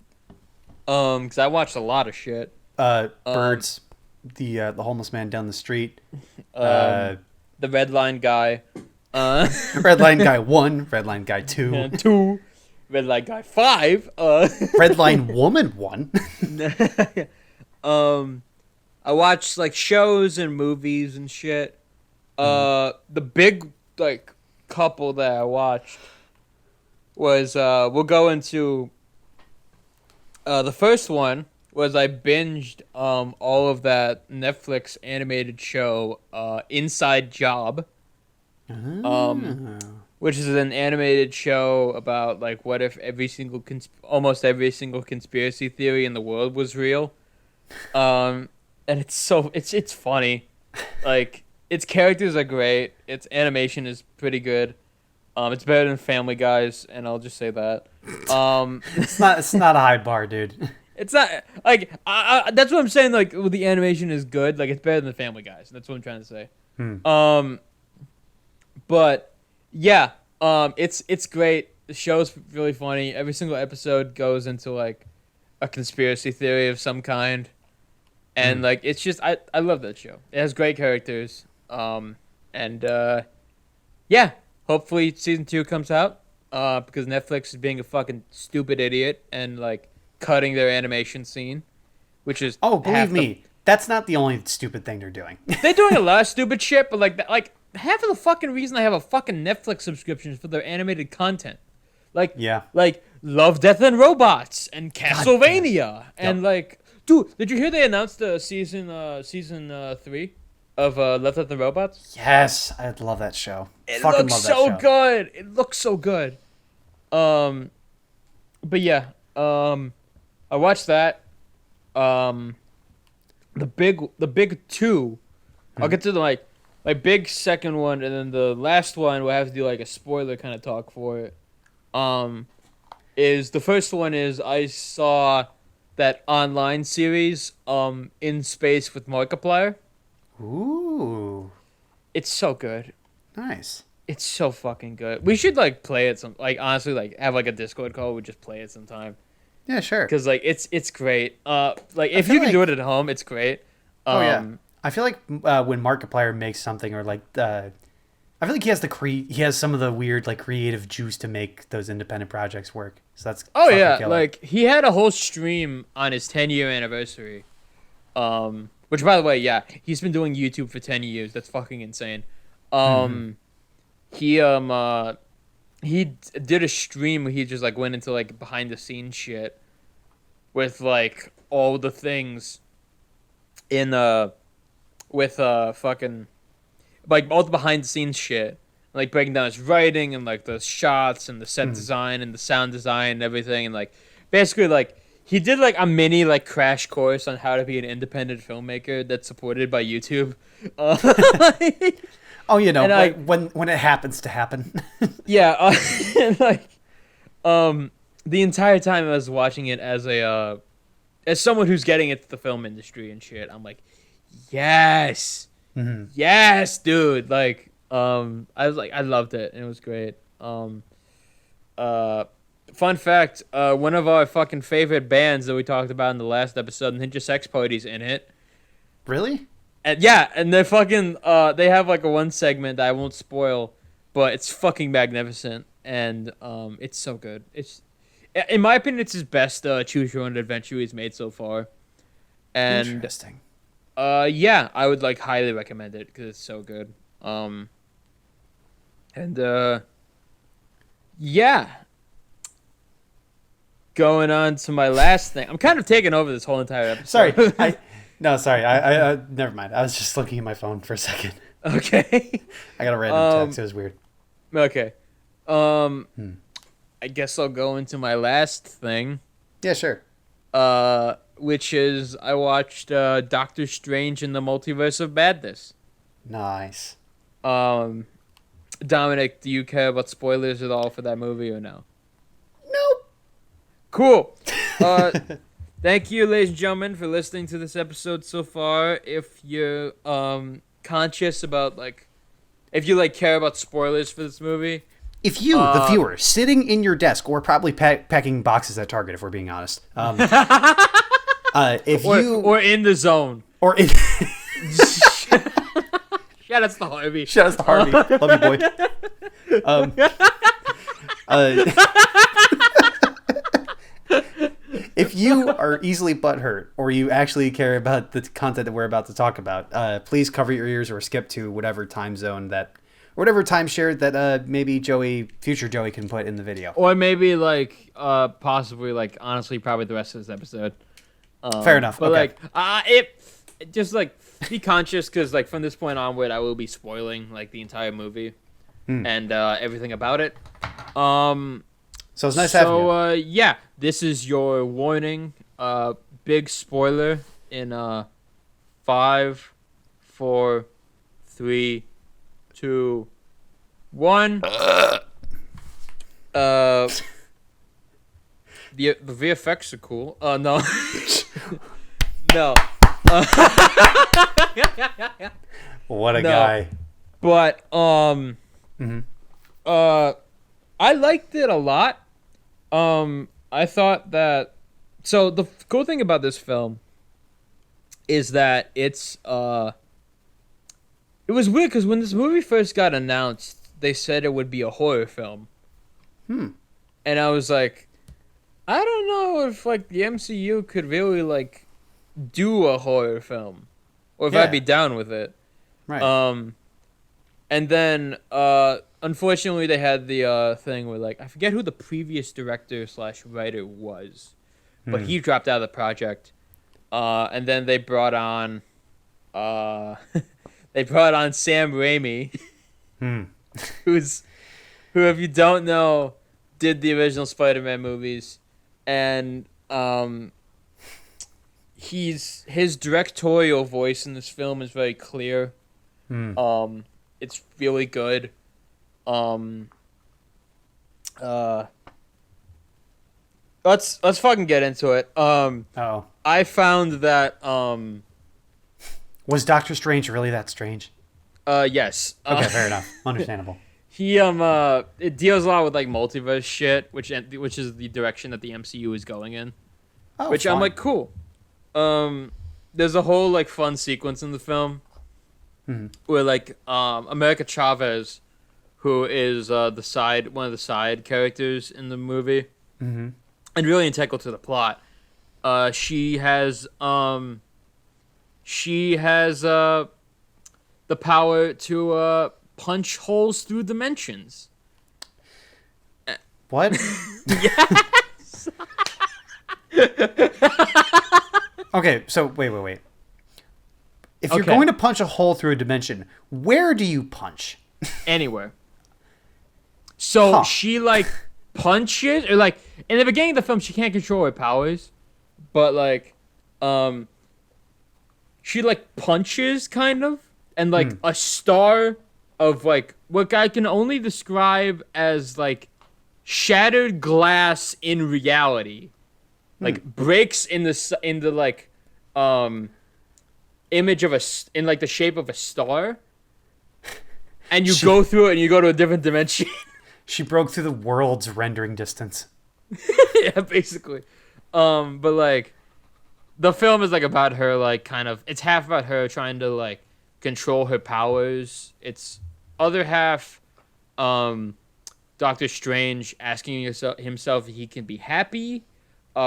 B: Because I watched a lot of shit.
A: Birds, the homeless man down the street,
B: the Red Line guy,
A: Red Line guy 1, Red Line guy 2,
B: 2, Red Line guy 5,
A: Red Line woman 1.
B: I watched like shows and movies and shit. The big like couple that I watched was we'll go into. The first one was I binged all of that Netflix animated show Inside Job, which is an animated show about like what if almost every single conspiracy theory in the world was real, and it's funny, like its characters are great, its animation is pretty good. It's better than Family Guys, and I'll just say that.
A: It's not a high bar, dude.
B: It's not like that's what I'm saying. Like the animation is good. Like it's better than Family Guys. That's what I'm trying to say. But yeah, it's great. The show's really funny. Every single episode goes into like a conspiracy theory of some kind, and like it's just I love that show. It has great characters. Yeah. Hopefully season 2 comes out, because Netflix is being a fucking stupid idiot and like cutting their animation scene, which is
A: believe me, that's not the only stupid thing they're doing.
B: They're doing a lot of stupid shit, but like half of the fucking reason I have a fucking Netflix subscription is for their animated content, like Love, Death and Robots and Castlevania and like, dude, did you hear they announced the season 3? Of Love, Death and Robots?
A: Yes, I love that show.
B: It looks so good. It looks so good. But yeah, I watched that. The big 2. I'll get to the my big second one, and then the last one we'll have to do like a spoiler kind of talk for it. Is the first one is I saw that online series In Space with Markiplier.
A: Ooh,
B: It's so good.
A: nice.
B: It's so fucking good. We should like play it some like honestly like have like a Discord call. We just play it sometime
A: Yeah, sure.
B: because like it's great. Like if
A: feel
B: you can do
A: like-
B: it at home, it's great.
A: Oh yeah, I feel like when Markiplier makes something, or like I feel like he has he has some of the weird like creative juice to make those independent projects work. So that's
B: Oh
A: fucking
B: yeah,
A: killer.
B: like he had a whole stream on his 10-year anniversary. Which by the way, yeah, he's been doing YouTube for 10 years. That's fucking insane. He did a stream where he just like went into like behind the scenes shit with like all the things in with fucking like all the behind the scenes shit, like breaking down his writing and like the shots and the set design and the sound design and everything, and like basically like he did like a mini like crash course on how to be an independent filmmaker that's supported by YouTube.
A: Oh, you know,
B: And
A: when it happens to happen.
B: Yeah, and like, the entire time I was watching it as someone who's getting into the film industry and shit, I'm like, yes, yes, dude. Like, I was like, I loved it, and it was great. Fun fact: one of our fucking favorite bands that we talked about in the last episode, Ninja Sex Party's in it.
A: Really?
B: And yeah, and they're fucking they have like a one segment that I won't spoil, but it's fucking magnificent, and it's so good. It's in my opinion it's his best choose your own adventure he's made so far. And
A: Interesting.
B: yeah, I would like highly recommend it because it's so good. Yeah. Going on to my last thing. I'm kind of taking over this whole entire episode.
A: Sorry, I never mind. I was just looking at my phone for a second.
B: Okay.
A: I got a random text. It was weird.
B: Okay. I guess I'll go into my last thing.
A: Yeah, sure.
B: Which is I watched Doctor Strange in the Multiverse of Madness.
A: Nice.
B: Dominic, do you care about spoilers at all for that movie or no?
A: Nope.
B: Cool. Thank you, ladies and gentlemen, for listening to this episode so far. If you're conscious about like, if you like care about spoilers for this movie,
A: If you, the viewer, sitting in your desk or probably packing boxes at Target, if we're being honest, if you
B: or in the zone,
A: or in,
B: shout out to Harvey.
A: shout out to Harvey, love you, boy. If you are easily butthurt or you actually care about the content that we're about to talk about, please cover your ears or skip to whatever time zone that, or whatever timeshare that maybe future Joey can put in the video.
B: Or maybe like possibly like honestly probably the rest of this episode.
A: Fair enough.
B: But
A: Okay.
B: like it just like be conscious because like from this point onward I will be spoiling like the entire movie and everything about it.
A: So it's nice having you.
B: So yeah, this is your warning. Big spoiler in 5, 4, 3, 2, 1. The VFX are cool. No. No.
A: What a guy.
B: But I liked it a lot. I thought that so the cool thing about this film is that it was weird because when this movie first got announced, they said it would be a horror film. And I was like, I don't know if like the MCU could really like do a horror film, or if I'd be down with it.
A: Right.
B: And then unfortunately they had the thing where like I forget who the previous director / writer was, but he dropped out of the project. And then they brought on Sam Raimi, who if you don't know did the original Spider-Man movies, and his directorial voice in this film is very clear. It's really good. Let's fucking get into it.
A: Oh.
B: I found that
A: Was Doctor Strange really that strange?
B: yes.
A: Okay, fair enough. Understandable.
B: He it deals a lot with like multiverse shit, which is the direction that the MCU is going in.
A: Oh,
B: Which
A: fun.
B: I'm like, cool. There's a whole like fun sequence in the film where like America Chavez, who is one of the side characters in the movie, and really integral to the plot. She has the power to punch holes through dimensions.
A: What?
B: Yes.
A: Okay, so wait. If you're going to punch a hole through a dimension, where do you punch?
B: Anywhere. So she like punches, or like in the beginning of the film, she can't control her powers, but like, she like punches kind of, and like a star of like what I can only describe as like shattered glass in reality, like breaks in the like image of in like the shape of a star, and you go through it and you go to a different dimension.
A: She broke through the world's rendering distance.
B: Yeah, basically. But like the film is like about her like kind of, it's half about her trying to like control her powers. It's other half Doctor Strange asking himself if he can be happy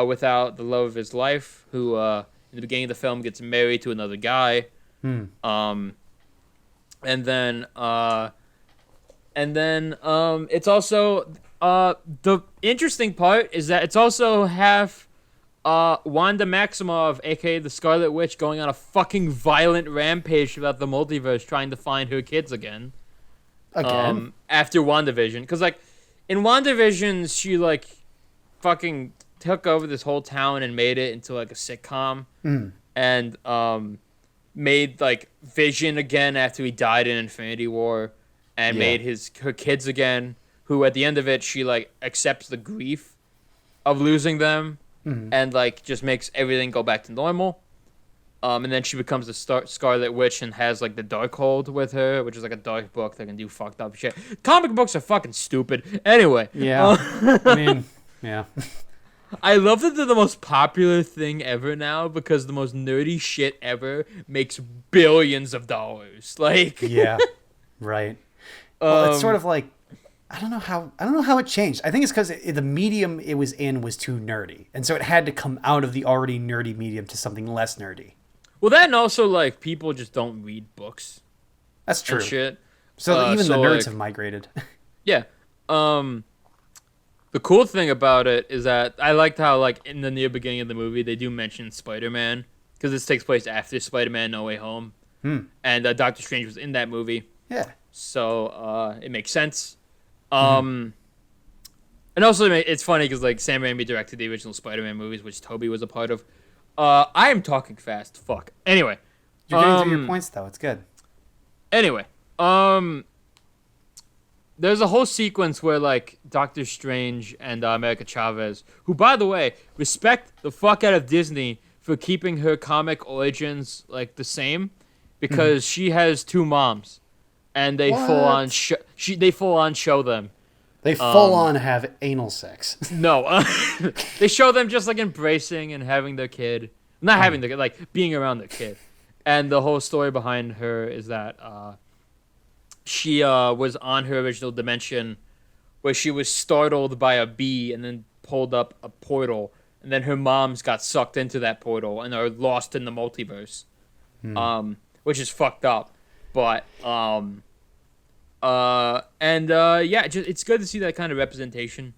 B: without the love of his life, who in the beginning of the film gets married to another guy. And then it's also the interesting part is that it's also half Wanda Maximoff, aka the Scarlet Witch, going on a fucking violent rampage about the multiverse, trying to find her kids again. After WandaVision, because like in WandaVision, she like fucking took over this whole town and made it into like a sitcom, and made like Vision again after he died in Infinity War, and made her kids again, who at the end of it she like accepts the grief of losing them, and like just makes everything go back to normal. And then she becomes the Scarlet Witch and has like the Darkhold with her, which is like a dark book that can do fucked up shit. Comic books are fucking stupid. Anyway.
A: Yeah. I mean, yeah.
B: I love that they're the most popular thing ever now, because the most nerdy shit ever makes billions of dollars. Like.
A: Yeah. Right. Well, it's sort of like, I don't know how it changed. I think it's because the medium it was in was too nerdy, and so it had to come out of the already nerdy medium to something less nerdy.
B: Well, that, and also like people just don't read books.
A: That's true.
B: And shit.
A: So even the nerds
B: like,
A: have migrated.
B: Yeah. The cool thing about it is that I liked how like in the near beginning of the movie they do mention Spider-Man, because this takes place after Spider-Man No Way Home, and Doctor Strange was in that movie.
A: Yeah.
B: So it makes sense. And also it's funny because like Sam Raimi directed the original Spider-Man movies, which Tobey was a part of. I am talking fast. Fuck. Anyway.
A: You're getting through your points, though. It's good.
B: Anyway. There's a whole sequence where, like, Doctor Strange and America Chavez, who, by the way, respect the fuck out of Disney for keeping her comic origins, like, the same, because she has two moms, and they full on show them.
A: They full on have anal sex.
B: No, they show them just like embracing and having their kid, not having their kid, like being around their kid. And the whole story behind her is that she was on her original dimension, where she was startled by a bee and then pulled up a portal, and then her moms got sucked into that portal and are lost in the multiverse, which is fucked up. But it's good to see that kind of representation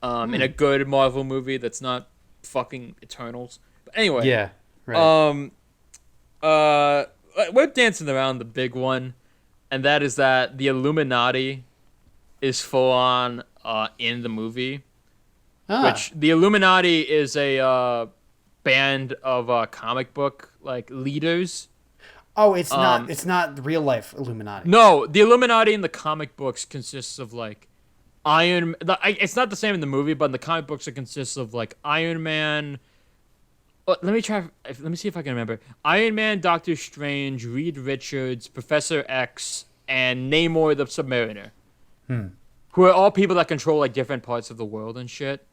B: in a good Marvel movie that's not fucking Eternals. But anyway,
A: yeah, right.
B: We're dancing around the big one, and that is that the Illuminati is full on in the movie. Which the Illuminati is a band of comic book like leaders.
A: Oh, it's not. It's not real life Illuminati.
B: No, the Illuminati in the comic books consists of like it's not the same in the movie, but in the comic books it consists of like Iron Man. Let me see if I can remember. Iron Man, Doctor Strange, Reed Richards, Professor X, and Namor the Submariner. Who are all people that control like different parts of the world and shit.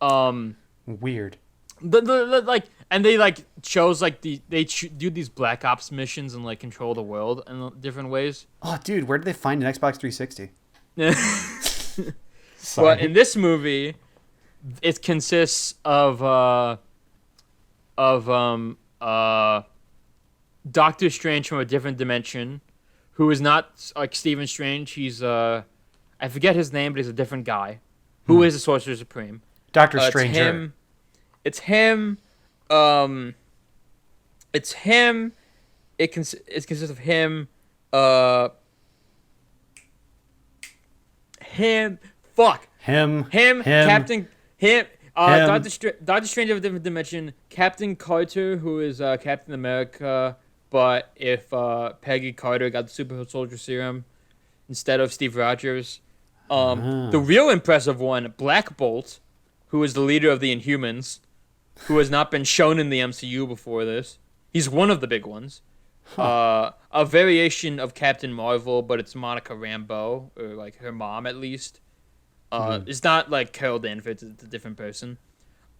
A: Weird.
B: And they like chose like do these Black Ops missions and like control the world in different ways.
A: Oh, dude, where did they find an Xbox 360?
B: Well, in this movie, it consists of Doctor Strange from a different dimension, who is not like Stephen Strange. He's I forget his name, but he's a different guy, who is the Sorcerer Supreme.
A: Doctor Stranger.
B: It's him. It's him. It consists of him. Him. Fuck.
A: Him.
B: Captain. Him. Doctor Strange of a different dimension. Captain Carter, who is Captain America, but if Peggy Carter got the super soldier serum instead of Steve Rogers. The real impressive one, Black Bolt, who is the leader of the Inhumans, who has not been shown in the MCU before this. He's one of the big ones. A variation of Captain Marvel, but it's Monica Rambeau, or like her mom at least. It's not like Carol Danvers, it's a different person.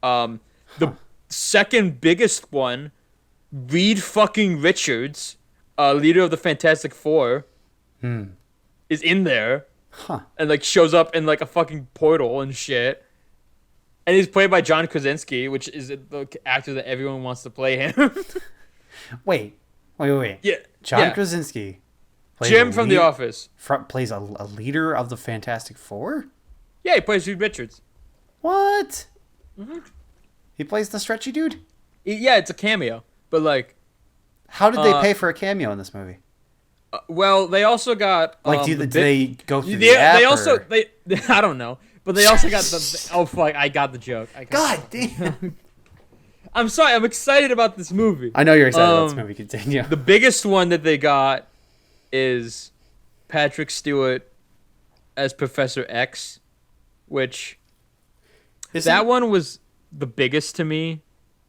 B: The second biggest one, Reed fucking Richards, leader of the Fantastic Four, is in there. And like shows up in like a fucking portal and shit. And he's played by John Krasinski, which is the actor that everyone wants to play him.
A: Wait.
B: Yeah.
A: John Krasinski.
B: Jim from The Office.
A: Plays a leader of the Fantastic Four?
B: Yeah, he plays Reed Richards.
A: What? Mm-hmm. He plays the stretchy dude?
B: Yeah, it's a cameo. But like...
A: How did they pay for a cameo in this movie?
B: Well, they also got...
A: Like, do they go through the app?
B: I don't know. But they also got the... Oh, fuck. I got the joke.
A: God damn.
B: I'm sorry. I'm excited about this movie.
A: I know you're excited about this movie. Continue.
B: The biggest one that they got is Patrick Stewart as Professor X, which... That one was the biggest to me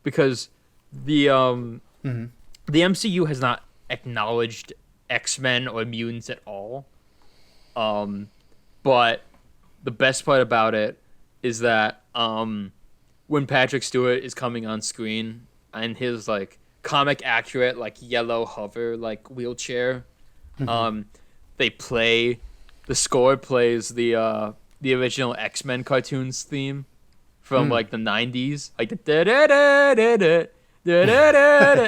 B: because the MCU has not acknowledged X-Men or mutants at all. But the best part about it is that when Patrick Stewart is coming on screen and his like comic accurate like yellow hover like wheelchair, they play the score plays the original X-Men cartoons theme from like the 90s, like the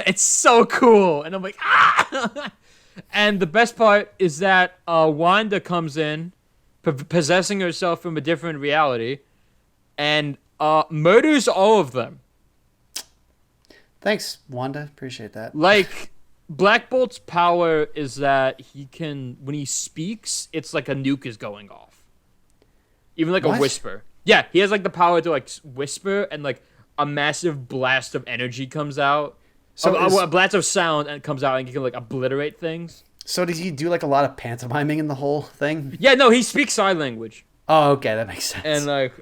B: it's so cool, and I'm like ah. And the best part is that Wanda comes in, possessing herself from a different reality, and murders all of them.
A: Thanks, Wanda. Appreciate that.
B: Like, Black Bolt's power is that he can, when he speaks, it's like a nuke is going off. Even like a whisper. Yeah, he has like the power to like whisper, and like a massive blast of energy comes out. So a blast of sound and comes out, and he can like obliterate things. So
A: does he do like a lot of pantomiming in the whole thing?
B: Yeah, no, he speaks sign language.
A: Oh, okay, that makes sense.
B: And like,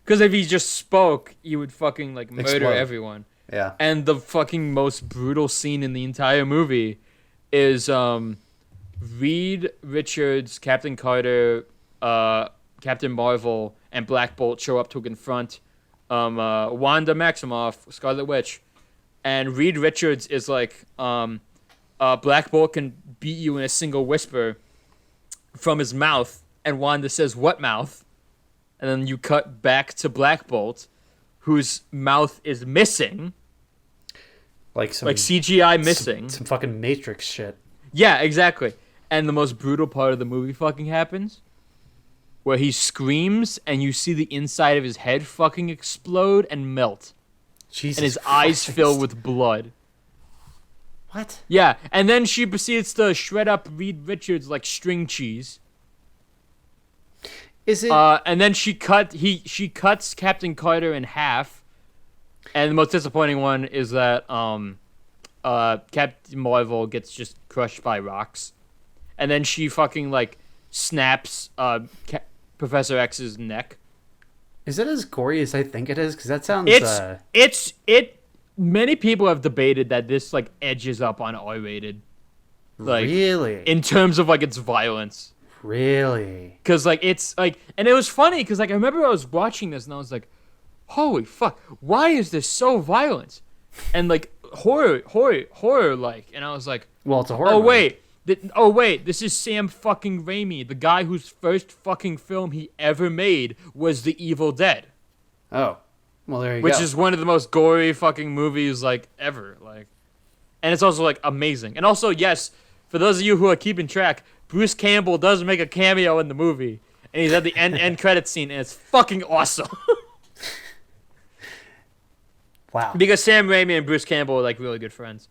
B: because if he just spoke, he would fucking like murder everyone.
A: Yeah.
B: And the fucking most brutal scene in the entire movie is Reed Richards, Captain Carter, Captain Marvel, and Black Bolt show up to confront Wanda Maximoff, Scarlet Witch. And Reed Richards is like, Black Bolt can beat you in a single whisper from his mouth. And Wanda says, "What mouth?" And then you cut back to Black Bolt, whose mouth is missing. Like CGI missing.
A: Some fucking Matrix shit.
B: Yeah, exactly. And the most brutal part of the movie fucking happens, where he screams and you see the inside of his head fucking explode and melt.
A: Jesus
B: and his
A: Christ.
B: eyes fill with blood.
A: What?
B: Yeah, and then she proceeds to shred up Reed Richards like string cheese.
A: Is it?
B: And then she cuts Captain Carter in half. And the most disappointing one is that Captain Marvel gets just crushed by rocks, and then she fucking like snaps Professor X's neck.
A: Is it as gory as I think it is? Because that sounds.
B: Many people have debated that this like edges up on R-rated. Like,
A: really?
B: In terms of like its violence.
A: Really?
B: Because like it's like, and it was funny because like I remember I was watching this and I was like, holy fuck, why is this so violent? And like horror like, and I was like,
A: well, it's a horror movie.
B: Wait, this is Sam fucking Raimi, the guy whose first fucking film he ever made was The Evil Dead.
A: Oh, well, there you go.
B: Which is one of the most gory fucking movies like ever, like, and it's also like amazing. And also, yes, for those of you who are keeping track, Bruce Campbell does make a cameo in the movie, and he's at the end credit scene, and it's fucking awesome.
A: Wow.
B: Because Sam Raimi and Bruce Campbell are like really good friends.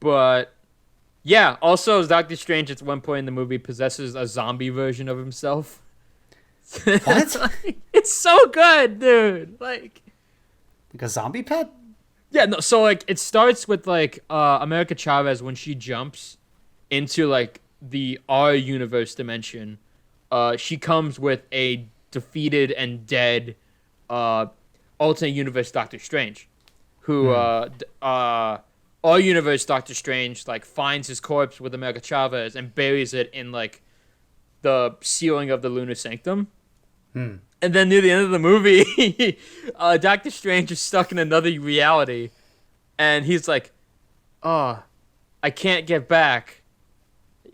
B: But yeah, also Doctor Strange at one point in the movie possesses a zombie version of himself.
A: What?
B: It's so good, dude. Like
A: a zombie pet?
B: Yeah, no, so like it starts with like America Chavez when she jumps into like the R universe dimension. She comes with a defeated and dead alternate universe Doctor Strange, who R universe Doctor Strange like finds his corpse with America Chavez and buries it in like the ceiling of the Lunar Sanctum. And then near the end of the movie, Doctor Strange is stuck in another reality, and he's like, "Oh, I can't get back.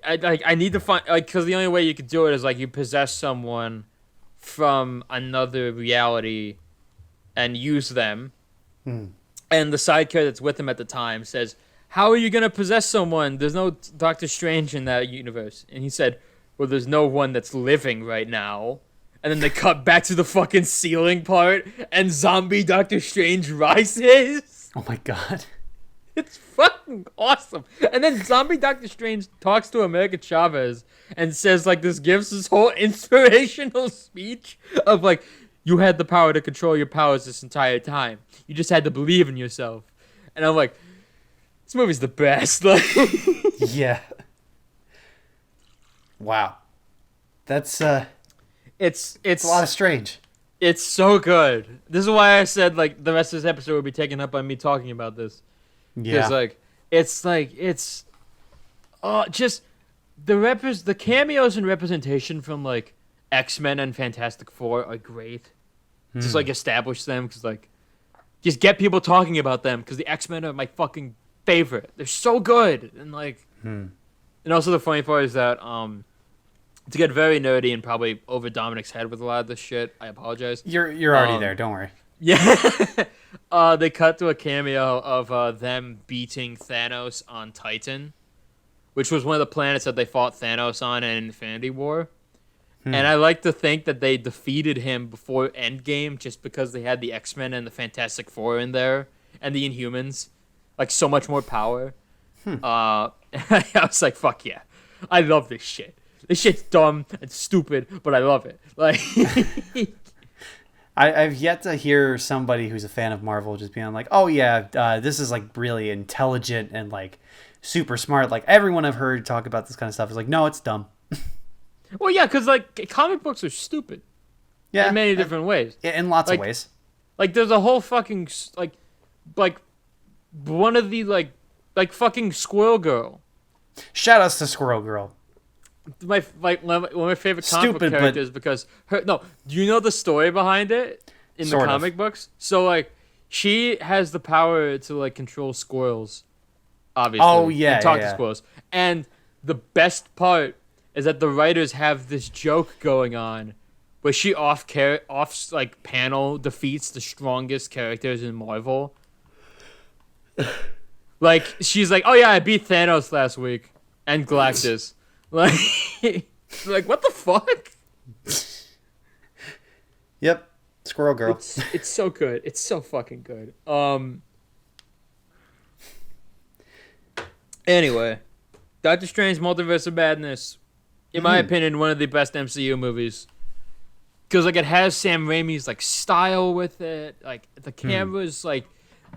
B: I need to find like because the only way you could do it is like you possess someone from another reality and use them." And the sidekick that's with him at the time says, "How are you gonna possess someone? There's no Doctor Strange in that universe." And he said, "Well, there's no one that's living right now." And then they cut back to the fucking ceiling part, and zombie Doctor Strange rises.
A: Oh my god.
B: It's fucking awesome. And then zombie Doctor Strange talks to America Chavez and says, like, gives this whole inspirational speech of, like, you had the power to control your powers this entire time. You just had to believe in yourself. And I'm like, this movie's the best. Like,
A: yeah. Wow. That's,
B: It's
A: a lot of Strange.
B: It's so good. This is why I said like the rest of this episode would be taken up by me talking about this.
A: Yeah.
B: Because it's just the cameos and representation from like X-Men and Fantastic Four are great. Just like establish them because like just get people talking about them because the X-Men are my fucking favorite. They're so good and like and also the funny part is that to get very nerdy and probably over Dominic's head with a lot of this shit, I apologize.
A: You're already there. Don't worry.
B: Yeah. They cut to a cameo of them beating Thanos on Titan, which was one of the planets that they fought Thanos on in Infinity War. And I like to think that they defeated him before Endgame just because they had the X-Men and the Fantastic Four in there and the Inhumans. Like, so much more power. I was like, fuck yeah. I love this shit. This shit's dumb and stupid, but I love it. Like,
A: I've yet to hear somebody who's a fan of Marvel just being like, "Oh yeah, this is like really intelligent and like super smart." Like everyone I've heard talk about this kind of stuff is like, "No, it's dumb."
B: well, yeah, because like comic books are stupid.
A: Yeah,
B: in many different ways.
A: In lots of ways.
B: Like there's a whole fucking like one of the like fucking Squirrel Girl.
A: Shout outs to Squirrel Girl.
B: One of my favorite comic book characters because do you know the story behind it in the comic books? So like she has the power to like control squirrels, obviously.
A: Oh yeah,
B: and talk to squirrels. And the best part is that the writers have this joke going on where she off panel defeats the strongest characters in Marvel. Like she's like, "Oh yeah, I beat Thanos last week and Galactus." Like, what the fuck?
A: Yep, Squirrel Girl.
B: It's so good. It's so fucking good. Anyway, Doctor Strange: Multiverse of Madness, in my opinion, one of the best MCU movies. Because like it has Sam Raimi's like style with it. Like the cameras, like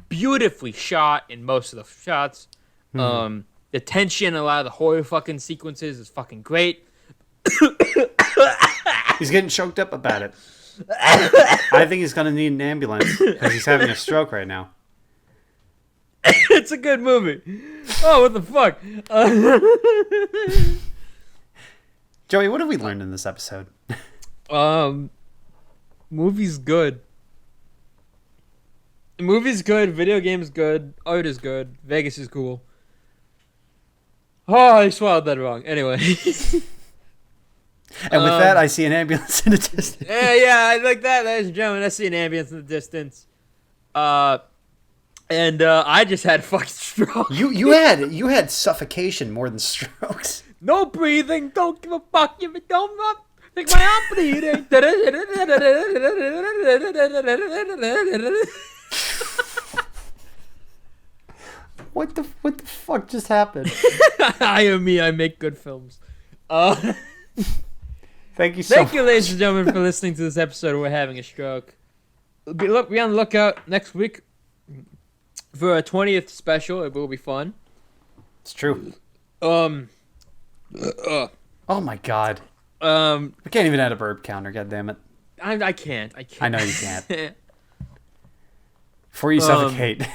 B: beautifully shot in most of the shots. The tension in a lot of the horror fucking sequences is fucking great.
A: He's getting choked up about it. I think he's gonna need an ambulance because he's having a stroke right now.
B: It's a good movie. Oh, what the fuck?
A: Joey, what have we learned in this episode?
B: Movie's good. Movie's good. Video game's good. Art is good. Vegas is cool. Oh, I swallowed that wrong. Anyway.
A: And with that, I see an ambulance in the distance.
B: Yeah, I like that, ladies and gentlemen. I see an ambulance in the distance. And I just had a fucking stroke.
A: You had suffocation more than strokes.
B: No breathing. Don't give a fuck if it don't think my arm bleeding.
A: What the fuck just happened?
B: I am me. I make good films.
A: Thank you so
B: Thank
A: much.
B: you, ladies and gentlemen, for listening to this episode of We're Having a Stroke. Be on the lookout next week for a 20th special. It will be fun.
A: It's true.
B: Oh
A: my god. We can't even add a burp counter. God damn it.
B: I can't.
A: I know you can't. Before you suffocate.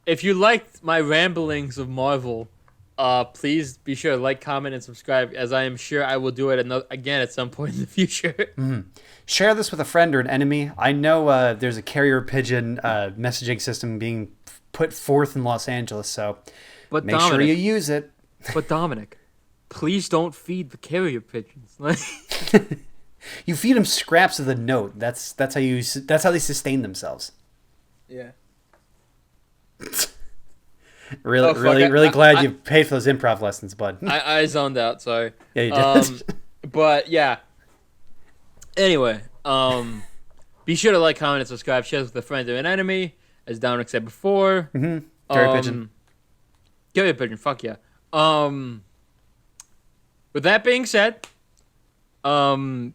B: If you liked my ramblings of Marvel, please be sure to like, comment, and subscribe, as I am sure I will do it again at some point in the future.
A: Share this with a friend or an enemy. I know there's a carrier pigeon messaging system being put forth in Los Angeles, so make sure you use it.
B: But Dominic, please don't feed the carrier pigeons.
A: You feed them scraps of the note. That's how they sustain themselves.
B: Yeah.
A: Really glad you paid for those improv lessons, bud.
B: I zoned out, sorry.
A: Yeah, you did.
B: But yeah. Anyway, be sure to like, comment, and subscribe. Share this with a friend or an enemy, as Dominic said before.
A: Carrier pigeon.
B: Carrier pigeon, fuck yeah. With that being said, my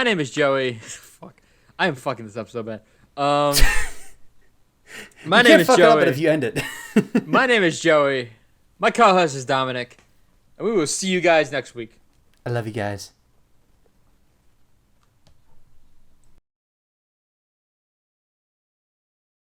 B: name is Joey. Fuck, I am fucking this up so bad. My name is Joey.
A: Up it if you end it.
B: My name is Joey. My co-host is Dominic, and we will see you guys next week.
A: I love you guys.